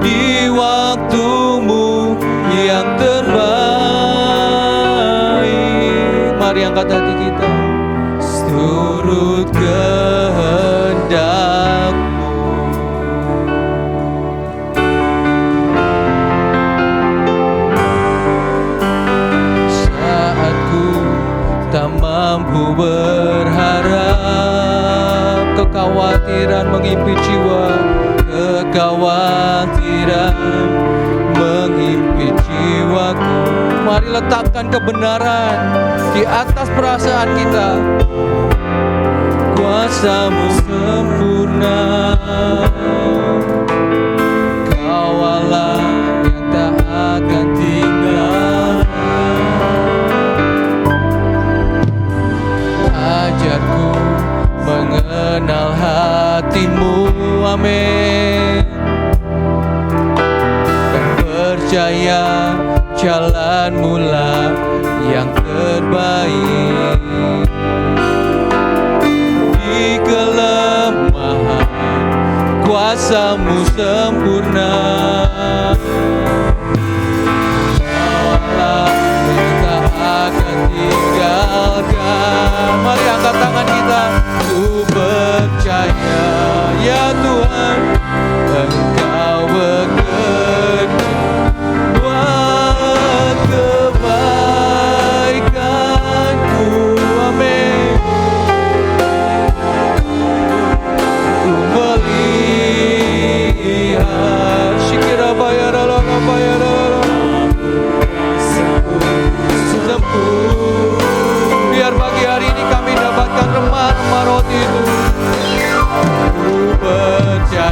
di waktu-Mu yang terbaik. Mari angkat hati kita, turut kehendak-Mu. Tak mampu berharap, kekhawatiran menghimpit jiwa, kekhawatiran menghimpit jiwaku. Mari letakkan kebenaran di atas perasaan kita. Kuasa-Mu sempurna, Kau Allah yang tak akan tinggal. Ajarku mengenal hati-Mu, amin, dan percaya jalan-Mu lah yang terbaik. Di kelemahan kuasa-Mu sempurna, Kau Allah yang tak akan tinggalkan. Mari angkat tangan kita. Ku percaya ya Tuhan, Engkau bekerja buat kebaikanku, amin. Ku melihat Shikirabayarala kabayarala sempurna. Biar pagi hari ini kami dapatkan remah-remah roti itu. Ku percaya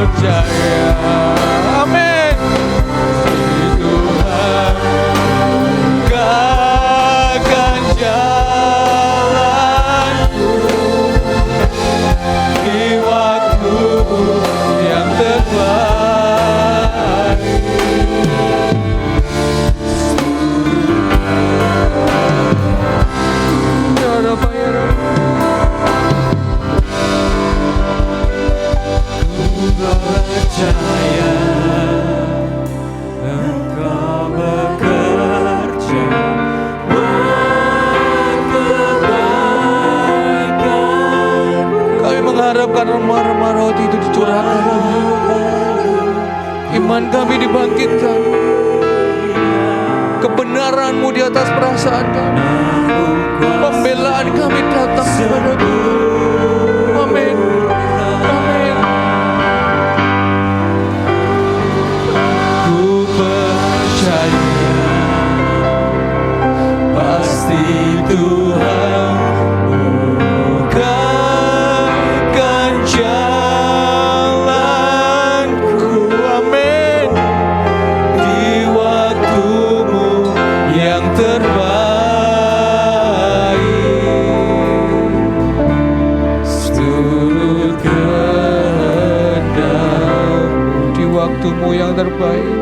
percaya. Amin. Tuhan bukakan jalanku di waktu yang terbaik. Percaya Engkau bekerja buat kebaikan. Kami mengharapkan remah-remah roti itu dicurahkan, iman kami dibangkitkan, kebenaran-Mu di atas perasaan kami, pembelaan kami datang kepada Tuhan. Amin. Amin. Pasti Tuhan bukakan jalanku. Amin. Di waktu-Mu yang terbaik, seturut kehendak-Mu. Di waktu-Mu yang terbaik,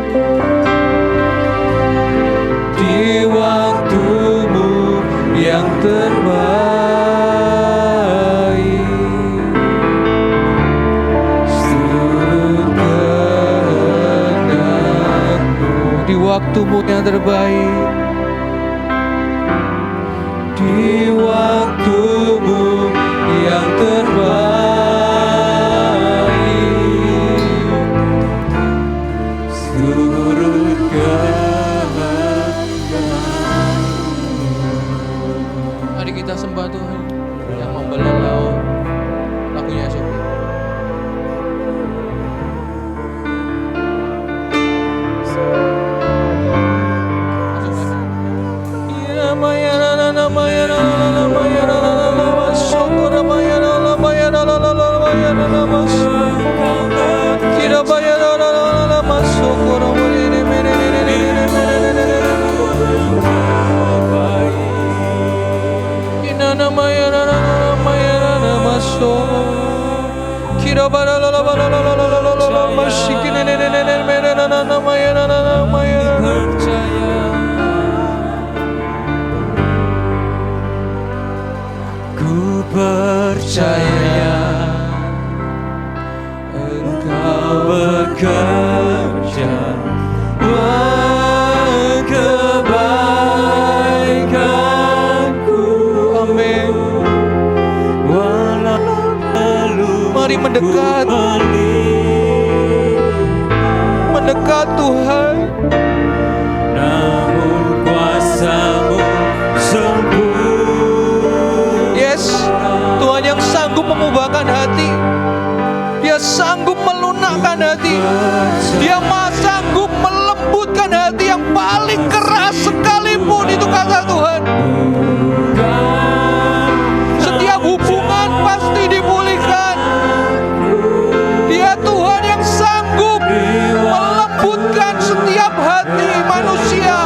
di waktu-Mu yang terbaik, seturut kehendak-Mu. Di waktu-Mu yang terbaik, di waktu-Mu yang terbaik, seturut kehendak-Mu. Mari kita sembah Tuhan yang membelah laut. Lagunya Sofi. Ya maya na na na maya na na na maya na na na na sokora maya na na maya na na na maya na na mas kira maya na na na mas sokora maya na na na ina na maya na na na mas kira bara la la la la la mas kine ne ne ne ne na na maya na na maya percaya. Ku percaya Engkau bekerja buat kebaikanku. Amin. Mari mendekat, mendekat Tuhan. Namun kuasa-Mu sempurna. Yes, Tuhan yang sanggup mengubahkan hati. Dia sanggup melunakkan hati. Dia sanggup melembutkan hati yang paling keras sekalipun. Itu kata Tuhan. Setiap hubungan pasti dipulihkan. Dia Tuhan yang sanggup melembutkan setiap hati manusia.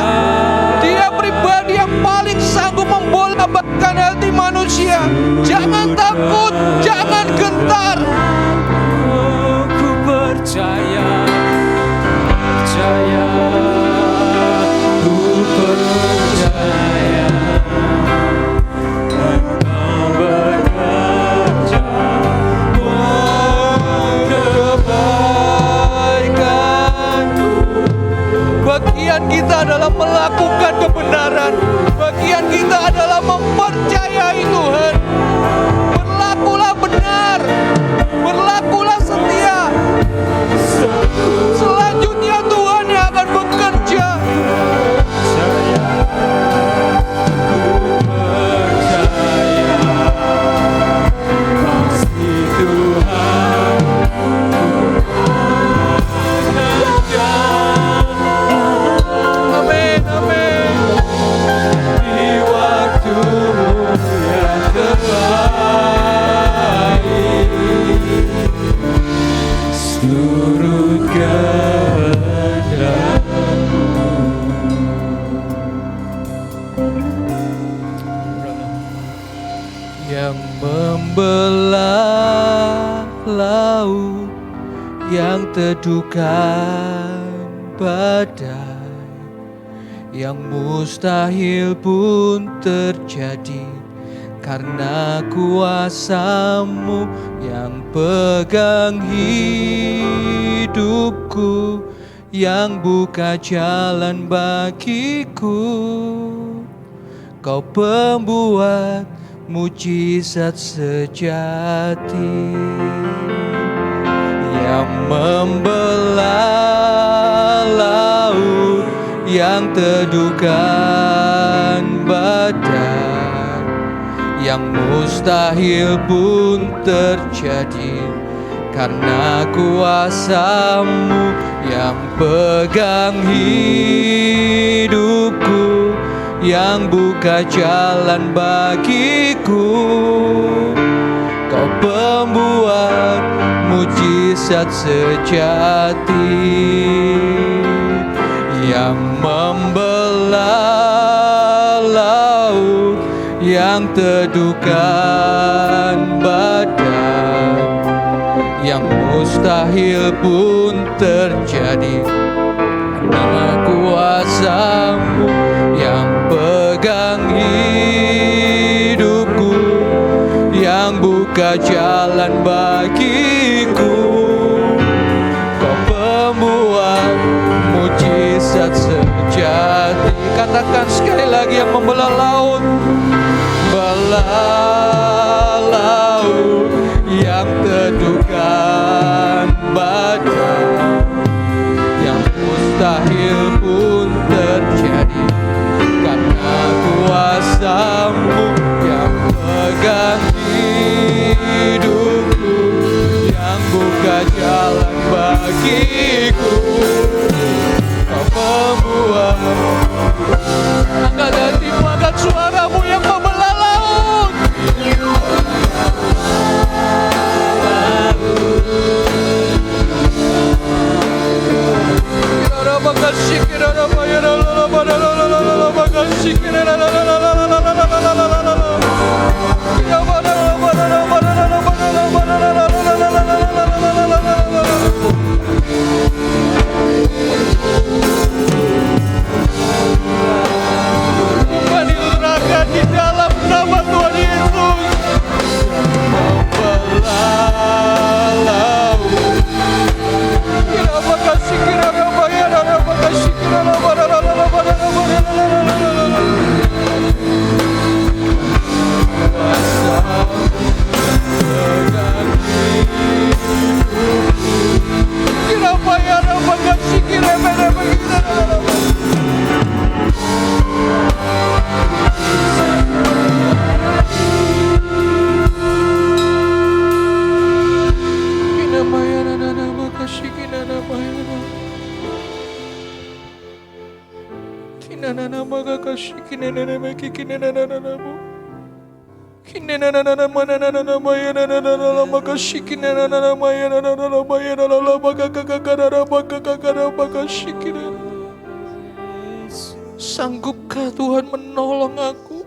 Dia pribadi yang paling sanggup membolak-balikkan hati manusia. Jangan takut, jangan gentar. Ku percaya, percaya, ku percaya Engkau bekerja buat kebaikanku. Bagian kita adalah melakukan kebenaran. Bagian kita adalah mempercayai Tuhan. Berlakulah benar, berlakulah setia. Selanjutnya Tuhan yang akan bekerja. Pasti Tuhan amin, amin. Di waktu laut yang teduhkan badai, yang mustahil pun terjadi karena kuasa-Mu yang pegang hidupku, yang buka jalan bagiku. Kau pembuat mujizat sejati, yang membelah laut yang teduhkan badai, yang mustahil pun terjadi karena kuasa-Mu yang pegang hidupku, yang buka jalan bagiku. Kau pembuat mujizat sejati, yang membelah laut yang teduhkan badai, yang mustahil pun terjadi karena kuasa-Mu yang pegang hidupku, yang buka jalan bagiku. Kau pembuat mujizat sejati. Katakan sekali lagi, yang membelah laut, belah laut yang teduhkan badai, yang mustahil pun terjadi karena kuasa-Mu yang pegang hidupku, yang buka jalan bagiku. Kau membuat. Angkat hatimu, angkat suaramu, yang membelah laut. Menyerahkan di dalam nama Tuhan Yesus. Membelah laut. Kenapa kasih kiranya bayar, kenapa kasih kiranya bayar. Kenapa ya, kenapa kasih kiranya bayar. Sanggupkah Tuhan menolong aku?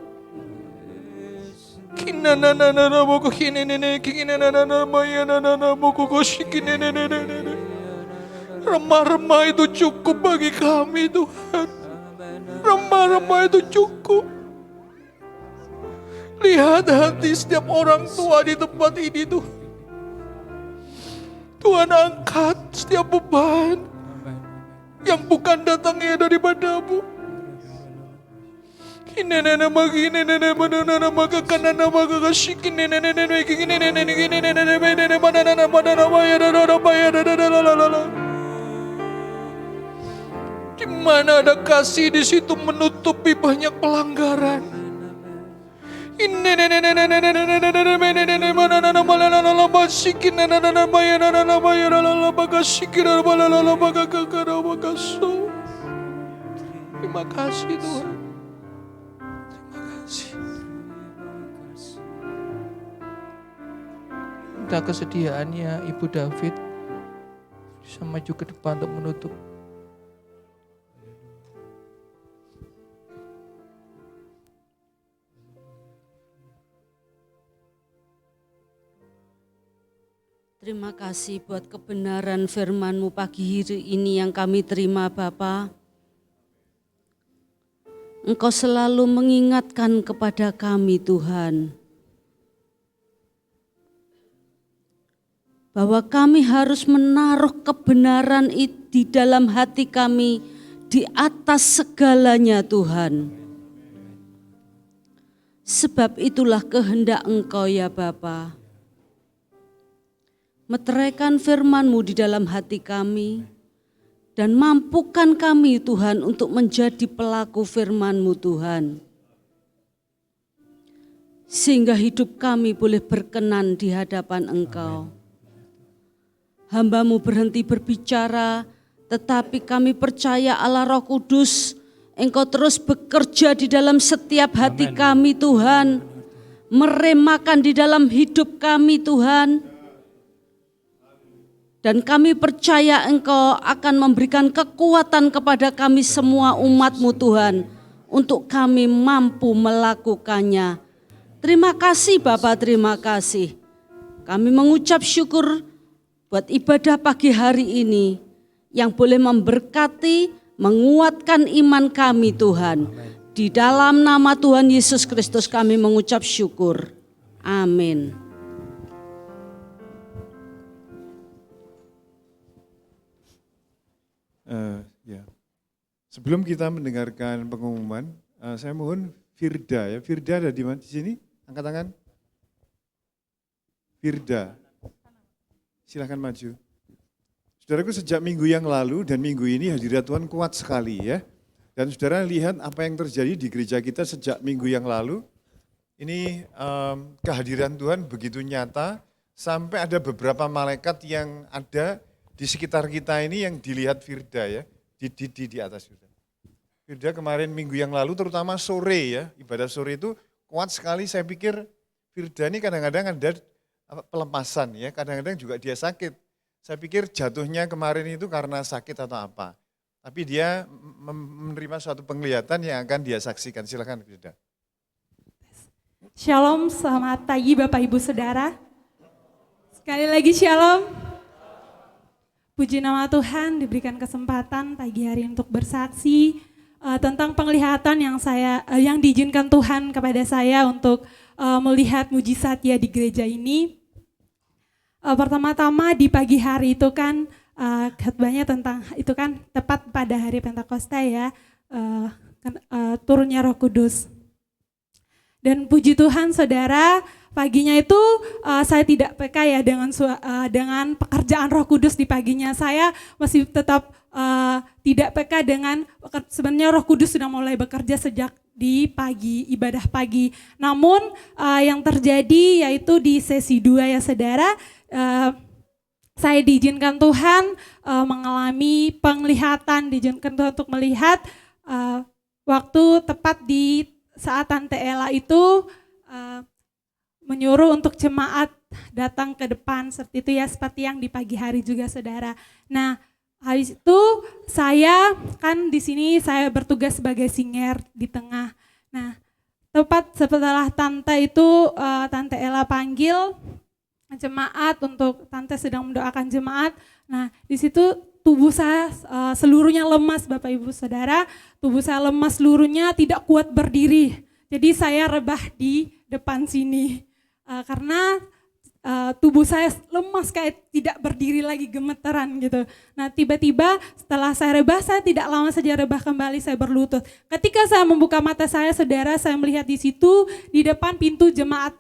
Remah-remah itu cukup bagi kami, Tuhan. Remah-remah itu cukup. Lihat hati setiap orang tua di tempat ini, Tuhan. Tuhan, angkat setiap beban yang bukan datangnya daripada-Mu. Di mana ada kasih, di situ menutupi banyak pelanggaran. Terima kasih, Tuhan. Minta kesediaannya Ibu David bisa maju ke depan untuk menutup. Terima kasih buat kebenaran firman-Mu pagi hari ini yang kami terima Bapa. Engkau selalu mengingatkan kepada kami Tuhan, bahwa kami harus menaruh kebenaran di dalam hati kami di atas segalanya Tuhan. Sebab itulah kehendak Engkau ya Bapa. Meteraikan firman-Mu di dalam hati kami dan mampukan kami Tuhan untuk menjadi pelaku firman-Mu Tuhan. Sehingga hidup kami boleh berkenan di hadapan Engkau. Hamba-Mu berhenti berbicara, tetapi kami percaya Allah Roh Kudus, Engkau terus bekerja di dalam setiap hati kami Tuhan. Meremakan di dalam hidup kami Tuhan. Dan kami percaya Engkau akan memberikan kekuatan kepada kami semua umat-Mu Tuhan, untuk kami mampu melakukannya. Terima kasih Bapa, terima kasih. Kami mengucap syukur buat ibadah pagi hari ini, yang boleh memberkati, menguatkan iman kami Tuhan. Di dalam nama Tuhan Yesus Kristus kami mengucap syukur. Amin. Ya. Sebelum kita mendengarkan pengumuman, saya mohon Firda ya. Firda ada di mana? Di sini? Angkat tangan. Firda. Silahkan maju. Saudaraku, sejak minggu yang lalu dan minggu ini hadirat Tuhan kuat sekali ya. Dan saudara lihat apa yang terjadi di gereja kita sejak minggu yang lalu. Ini kehadiran Tuhan begitu nyata, sampai ada beberapa malaikat yang ada di sekitar kita ini yang dilihat Firda ya, di atas Firda. Firda kemarin minggu yang lalu terutama sore ya, ibadah sore itu kuat sekali. Saya pikir Firda ini kadang-kadang ada pelepasan ya, kadang-kadang juga dia sakit. Saya pikir jatuhnya kemarin itu karena sakit atau apa. Tapi dia menerima suatu penglihatan yang akan dia saksikan. Silakan Firda. Shalom, selamat pagi Bapak Ibu Saudara. Sekali lagi shalom. Puji nama Tuhan, diberikan kesempatan pagi hari untuk bersaksi tentang penglihatan yang diizinkan Tuhan kepada saya untuk melihat mujizat ya di gereja ini. Pertama-tama di pagi hari itu kan khotbahnya tentang itu kan tepat pada hari Pentakosta ya, turunnya Roh Kudus. Dan puji Tuhan saudara, paginya itu saya tidak peka ya dengan pekerjaan Roh Kudus di paginya. Saya masih tetap tidak peka dengan, sebenarnya Roh Kudus sudah mulai bekerja sejak di pagi, ibadah pagi. Namun yang terjadi yaitu di sesi 2 ya saudara, saya diizinkan Tuhan mengalami penglihatan, diizinkan Tuhan untuk melihat waktu tepat di saat Tante Ella itu menyuruh untuk jemaat datang ke depan seperti itu ya, seperti yang di pagi hari juga saudara. Nah, habis itu saya kan di sini saya bertugas sebagai singer di tengah. Nah, tepat setelah Tante Ella panggil jemaat untuk Tante sedang mendoakan jemaat. Nah, di situ tubuh saya seluruhnya lemas Bapak Ibu Saudara, tubuh saya lemas seluruhnya, tidak kuat berdiri. Jadi saya rebah di depan sini karena tubuh saya lemas kayak tidak berdiri lagi, gemeteran gitu. Nah tiba-tiba setelah saya rebah, saya tidak lama saja rebah kembali, saya berlutut. Ketika saya membuka mata saya saudara, saya melihat di situ di depan pintu jemaat,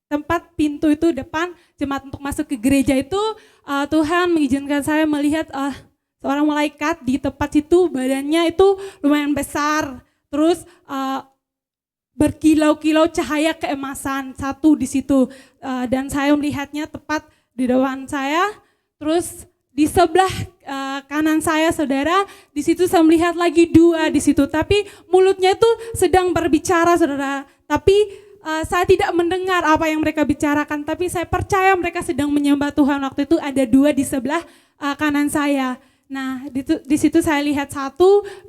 tempat pintu itu depan jemaat untuk masuk ke gereja itu, Tuhan mengizinkan saya melihat seorang malaikat di tempat situ, badannya itu lumayan besar, terus berkilau-kilau cahaya keemasan satu di situ, dan saya melihatnya tepat di depan saya. Terus di sebelah kanan saya saudara, di situ saya melihat lagi 2 di situ, tapi mulutnya itu sedang berbicara saudara, tapi saya tidak mendengar apa yang mereka bicarakan, tapi saya percaya mereka sedang menyembah Tuhan. Waktu itu ada 2 di sebelah kanan saya. Nah di situ saya lihat 1,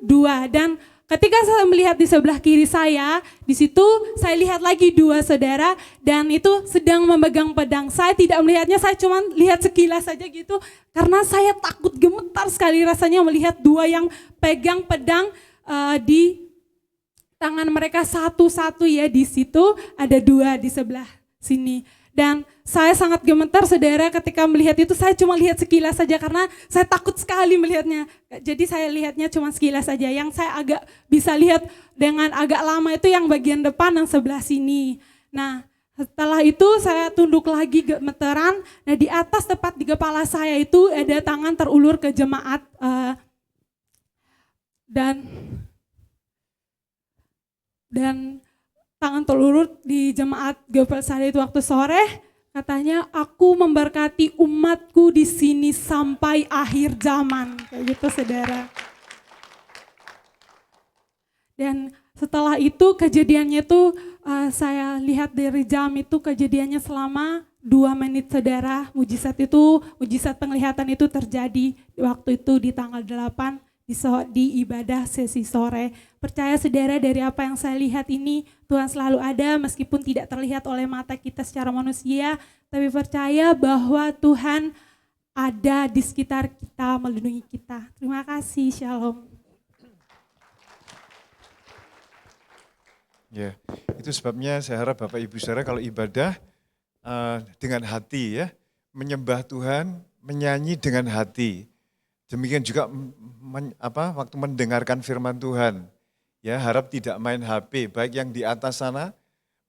2, dan ketika saya melihat di sebelah kiri saya, di situ saya lihat lagi 2 saudara dan itu sedang memegang pedang. Saya tidak melihatnya, saya cuma lihat sekilas saja gitu. Karena saya takut, gemetar sekali rasanya melihat 2 yang pegang pedang di tangan mereka satu-satu ya, di situ ada 2 di sebelah sini. Dan saya sangat gemetar saudara ketika melihat itu, saya cuma lihat sekilas saja karena saya takut sekali melihatnya. Jadi saya lihatnya cuma sekilas saja, yang saya agak bisa lihat dengan agak lama itu yang bagian depan yang sebelah sini. Nah setelah itu saya tunduk lagi gemeteran, nah di atas tepat di kepala saya itu ada tangan terulur ke jemaat dan tangan terulur di jemaat GPL saya itu waktu sore, katanya aku memberkati umatku di sini sampai akhir zaman, kayak gitu saudara. Dan setelah itu kejadiannya itu saya lihat dari jam itu kejadiannya selama 2 menit saudara. Mujizat penglihatan itu terjadi waktu itu di tanggal 8 di ibadah sesi sore. Percaya saudara, dari apa yang saya lihat ini Tuhan selalu ada meskipun tidak terlihat oleh mata kita secara manusia, tapi percaya bahwa Tuhan ada di sekitar kita, melindungi kita. Terima kasih, shalom. Ya, itu sebabnya saya harap Bapak Ibu Saudara kalau ibadah dengan hati ya, menyembah Tuhan, menyanyi dengan hati. Demikian juga waktu mendengarkan firman Tuhan. Ya, harap tidak main HP, baik yang di atas sana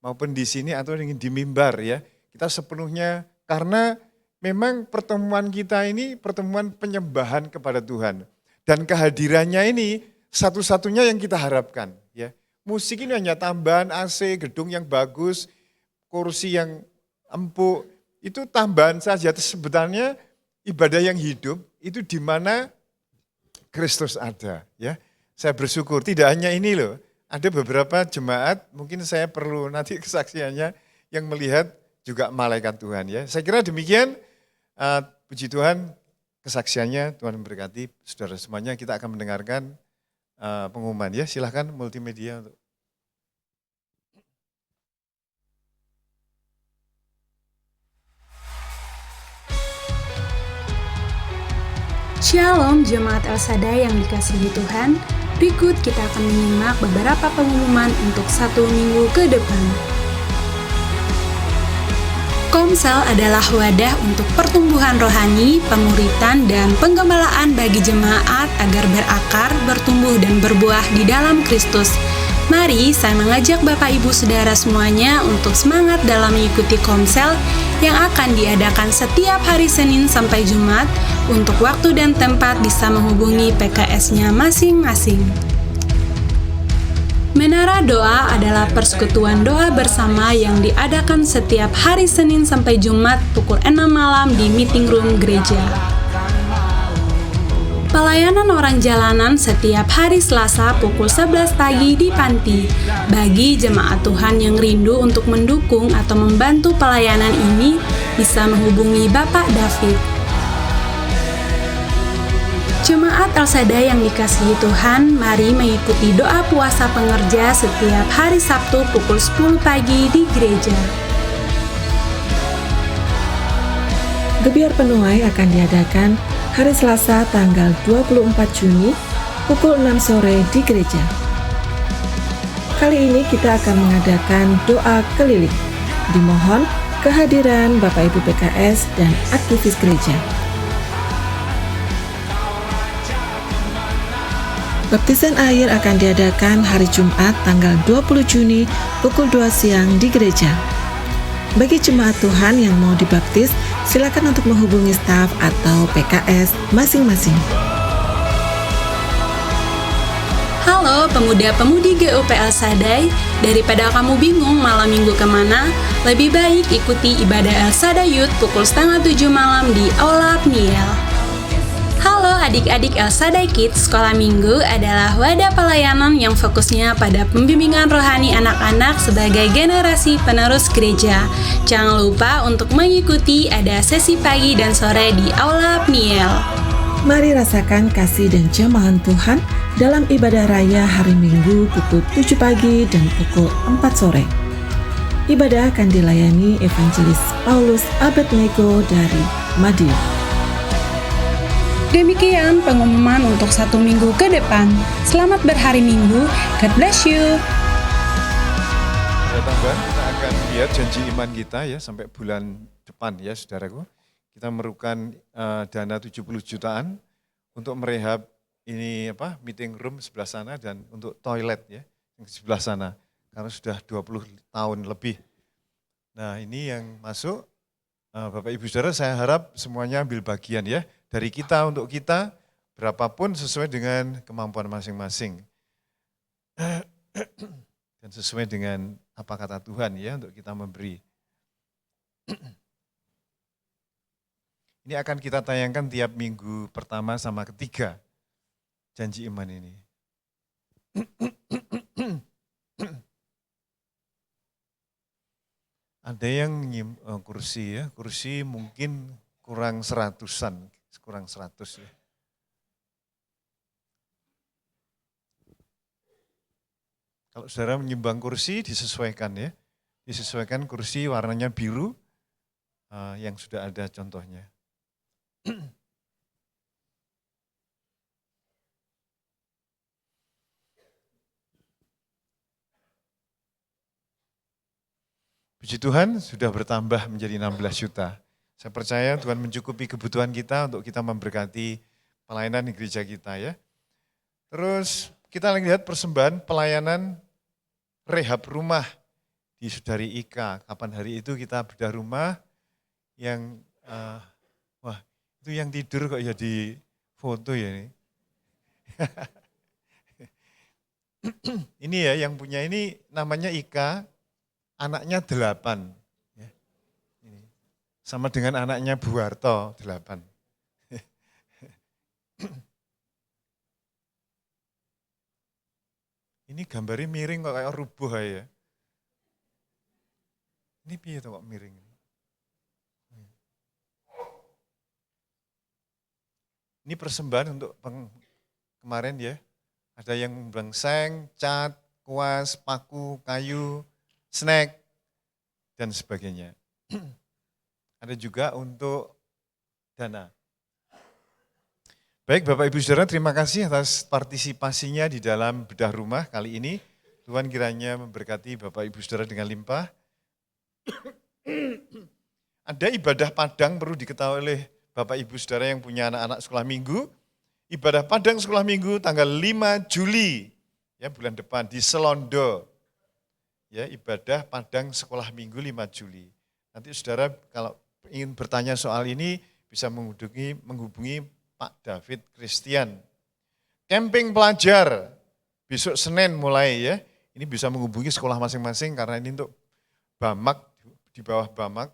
maupun di sini atau yang di mimbar ya. Kita sepenuhnya, karena memang pertemuan kita ini pertemuan penyembahan kepada Tuhan. Dan kehadirannya ini satu-satunya yang kita harapkan ya. Musik ini hanya tambahan, AC, gedung yang bagus, kursi yang empuk, itu tambahan saja. Sebenarnya ibadah yang hidup itu di mana Kristus ada ya. Saya bersyukur tidak hanya ini loh, ada beberapa jemaat mungkin saya perlu nanti kesaksiannya yang melihat juga malaikat Tuhan ya. Saya kira demikian, puji Tuhan kesaksiannya, Tuhan memberkati saudara semuanya. Kita akan mendengarkan pengumuman ya, silahkan multimedia untuk. Shalom Jemaat El Shaddai yang dikasihi Tuhan, berikut kita akan menyimak beberapa pengumuman untuk 1 minggu ke depan. Komsel adalah wadah untuk pertumbuhan rohani, pemuritan, dan penggembalaan bagi jemaat agar berakar, bertumbuh, dan berbuah di dalam Kristus. Mari saya mengajak Bapak Ibu Saudara semuanya untuk semangat dalam mengikuti Komsel yang akan diadakan setiap hari Senin sampai Jumat. Untuk waktu dan tempat bisa menghubungi PKS-nya masing-masing. Menara Doa adalah persekutuan doa bersama yang diadakan setiap hari Senin sampai Jumat pukul 6 malam di meeting room gereja. Pelayanan orang jalanan setiap hari Selasa pukul 11 pagi di Panti. Bagi jemaat Tuhan yang rindu untuk mendukung atau membantu pelayanan ini, bisa menghubungi Bapak David. Jemaat El Shaddai yang dikasihi Tuhan, mari mengikuti doa puasa pengerja setiap hari Sabtu pukul 10 pagi di gereja. Gebiar penuai akan diadakan hari Selasa tanggal 24 Juni pukul 6 sore di gereja. Kali ini kita akan mengadakan doa keliling. Dimohon kehadiran Bapak Ibu PKS dan aktivis gereja. Baptisan air akan diadakan hari Jumat tanggal 20 Juni pukul 2 siang di gereja. Bagi jemaat Tuhan yang mau dibaptis, silakan untuk menghubungi staf atau PKS masing-masing. Halo pemuda-pemudi GUPL Shaddai, daripada kamu bingung malam minggu kemana, lebih baik ikuti ibadah El Shaddai Youth pukul 6:30 malam di Aula Pniel. Halo adik-adik El Shaddai Kids, sekolah minggu adalah wadah pelayanan yang fokusnya pada pembimbingan rohani anak-anak sebagai generasi penerus gereja. Jangan lupa untuk mengikuti, ada sesi pagi dan sore di Aula Pniel. Mari rasakan kasih dan jamahan Tuhan dalam ibadah raya hari Minggu pukul 7 pagi dan pukul 4 sore. Ibadah akan dilayani Evangelis Paulus Abednego dari Madiun. Demikian pengumuman untuk 1 minggu ke depan. Selamat berhari Minggu. God bless you. Ada tambahan, kita akan lihat janji iman kita ya sampai bulan depan ya saudaraku. Kita memerlukan dana 70 jutaan untuk merehab ini meeting room sebelah sana dan untuk toilet ya yang sebelah sana. Karena sudah 20 tahun lebih. Nah ini yang masuk, Bapak Ibu Saudara saya harap semuanya ambil bagian ya. Dari kita untuk kita, berapapun sesuai dengan kemampuan masing-masing. Dan sesuai dengan apa kata Tuhan ya untuk kita memberi. Ini akan kita tayangkan tiap minggu pertama sama ketiga, janji iman ini. Ada yang kursi ya, kursi mungkin kurang 100-an, kurang 100 ya. Kalau saudara menyumbang kursi disesuaikan ya, disesuaikan kursi warnanya biru yang sudah ada contohnya. Puji Tuhan sudah bertambah menjadi 16 juta. Saya percaya Tuhan mencukupi kebutuhan kita untuk kita memberkati pelayanan di gereja kita ya. Terus kita lihat persembahan pelayanan rehab rumah di Saudari Ika. Kapan hari itu kita bedah rumah yang, wah itu yang tidur kok ya di foto ya ini. Ini ya yang punya ini namanya Ika. Anaknya 8, ya. Sama dengan anaknya Bu Harto 8. Ini gambarnya miring kok kayak rubuh ya. Ini piye kok miring? Ini persembahan untuk kemarin ya. Ada yang blengseng, cat, kuas, paku, kayu, snack, dan sebagainya. Ada juga untuk dana. Baik Bapak Ibu Saudara, terima kasih atas partisipasinya di dalam bedah rumah kali ini. Tuhan kiranya memberkati Bapak Ibu Saudara dengan limpah. Ada ibadah padang perlu diketahui oleh Bapak Ibu Saudara yang punya anak-anak sekolah minggu. Ibadah padang sekolah minggu tanggal 5 Juli, ya bulan depan di Selondo. Ya, ibadah padang sekolah minggu 5 Juli. Nanti saudara kalau ingin bertanya soal ini bisa menghubungi Pak David Christian. Camping pelajar besok Senin mulai ya. Ini bisa menghubungi sekolah masing-masing karena ini untuk Bamak, di bawah Bamak.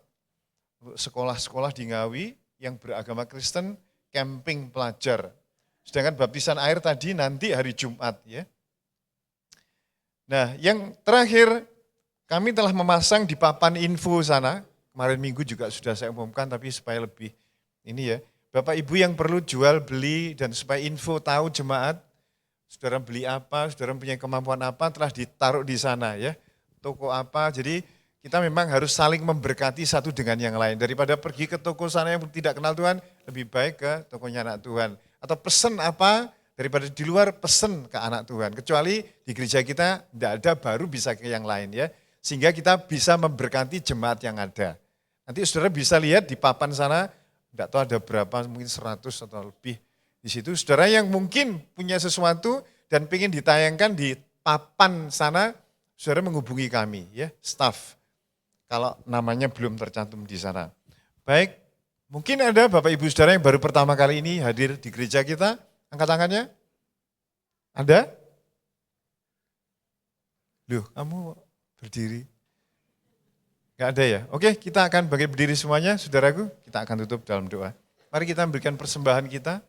Untuk sekolah-sekolah di Ngawi yang beragama Kristen, camping pelajar. Sedangkan baptisan air tadi nanti hari Jumat ya. Nah yang terakhir, kami telah memasang di papan info sana, kemarin minggu juga sudah saya umumkan, tapi supaya lebih ini ya. Bapak Ibu yang perlu jual, beli, dan supaya info tahu jemaat, saudara beli apa, saudara punya kemampuan apa, telah ditaruh di sana ya. Toko apa, jadi kita memang harus saling memberkati satu dengan yang lain. Daripada pergi ke toko sana yang tidak kenal Tuhan, lebih baik ke tokonya anak Tuhan. Atau pesen apa, daripada di luar pesen ke anak Tuhan. Kecuali di gereja kita tidak ada, baru bisa ke yang lain ya. Sehingga kita bisa memberkati jemaat yang ada. Nanti saudara bisa lihat di papan sana, tidak tahu ada berapa, mungkin 100 atau lebih. Di situ saudara yang mungkin punya sesuatu dan ingin ditayangkan di papan sana, saudara menghubungi kami ya, staff. Kalau namanya belum tercantum di sana. Baik, mungkin ada Bapak Ibu saudara yang baru pertama kali ini hadir di gereja kita, angkat tangannya. Ada? Loh, kamu berdiri? Gak ada ya? Oke, kita akan berdiri semuanya, saudaraku. Kita akan tutup dalam doa. Mari kita memberikan persembahan kita.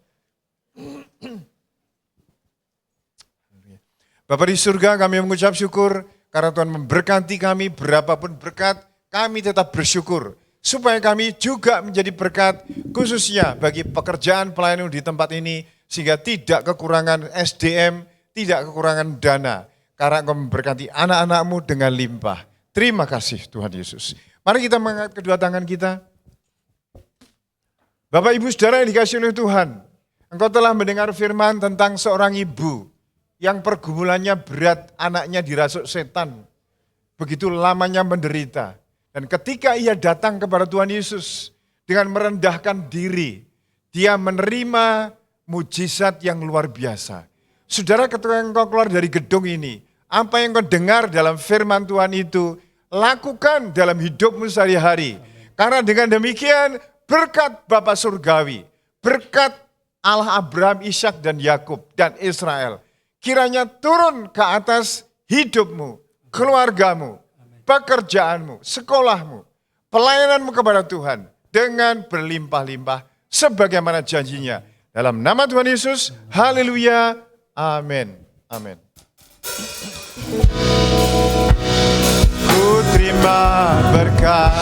Bapa di surga, kami mengucap syukur karena Tuhan memberkati kami berapapun berkat, kami tetap bersyukur. Supaya kami juga menjadi berkat khususnya bagi pekerjaan pelayanan di tempat ini. sehingga tidak kekurangan SDM, tidak kekurangan dana, karena Engkau memberkati anak-anak-Mu dengan limpah. Terima kasih Tuhan Yesus. Mari kita mengangkat kedua tangan kita. Bapak Ibu Saudara yang dikasihi oleh Tuhan, Engkau telah mendengar firman tentang seorang ibu yang pergumulannya berat, anaknya dirasuk setan. Begitu lamanya menderita. Dan ketika ia datang kepada Tuhan Yesus dengan merendahkan diri, dia menerima mujizat yang luar biasa. Saudara, ketika engkau keluar dari gedung ini, apa yang engkau dengar dalam firman Tuhan itu, lakukan dalam hidupmu sehari-hari. Karena dengan demikian, berkat Bapa Surgawi, berkat Allah Abraham, Ishak dan Yakub dan Israel, kiranya turun ke atas hidupmu, keluargamu, pekerjaanmu, sekolahmu, pelayananmu kepada Tuhan dengan berlimpah-limpah sebagaimana janjinya. Dalam nama Tuhan Yesus, haleluya, amin, amin. Ku terima berkat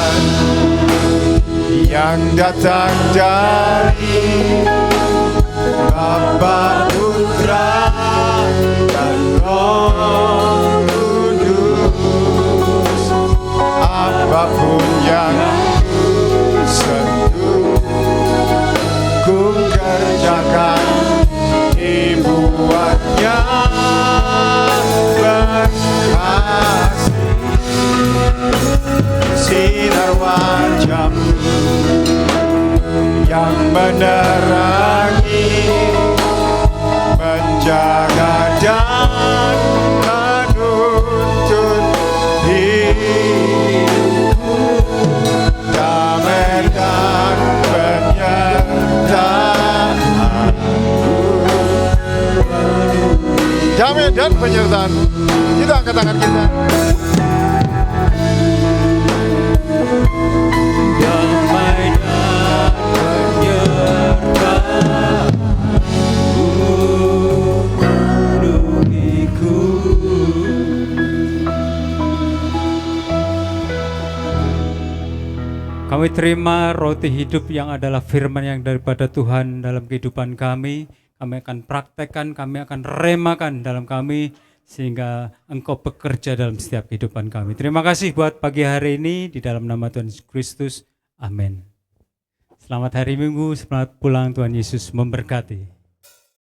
yang datang dari Bapa, Putra, dan Roh Kudus. Apapun yang ku sentuh, ku kerjakan, dibuatnya berkasih. Sinar wajah-Mu yang menerangi, menjaga dan menuntun hidupku, damai dan penyertaan-Mu. Damai dan penyertaan. Kita angkat tangan kita. Damai dan penyertaan-Mu menuhiku. Kami terima roti hidup yang adalah firman yang daripada Tuhan dalam kehidupan kami. Kami akan praktekkan, kami akan remakan dalam kami, sehingga Engkau bekerja dalam setiap kehidupan kami. Terima kasih buat pagi hari ini, di dalam nama Tuhan Yesus Kristus. Amin. Selamat hari Minggu, selamat pulang, Tuhan Yesus memberkati.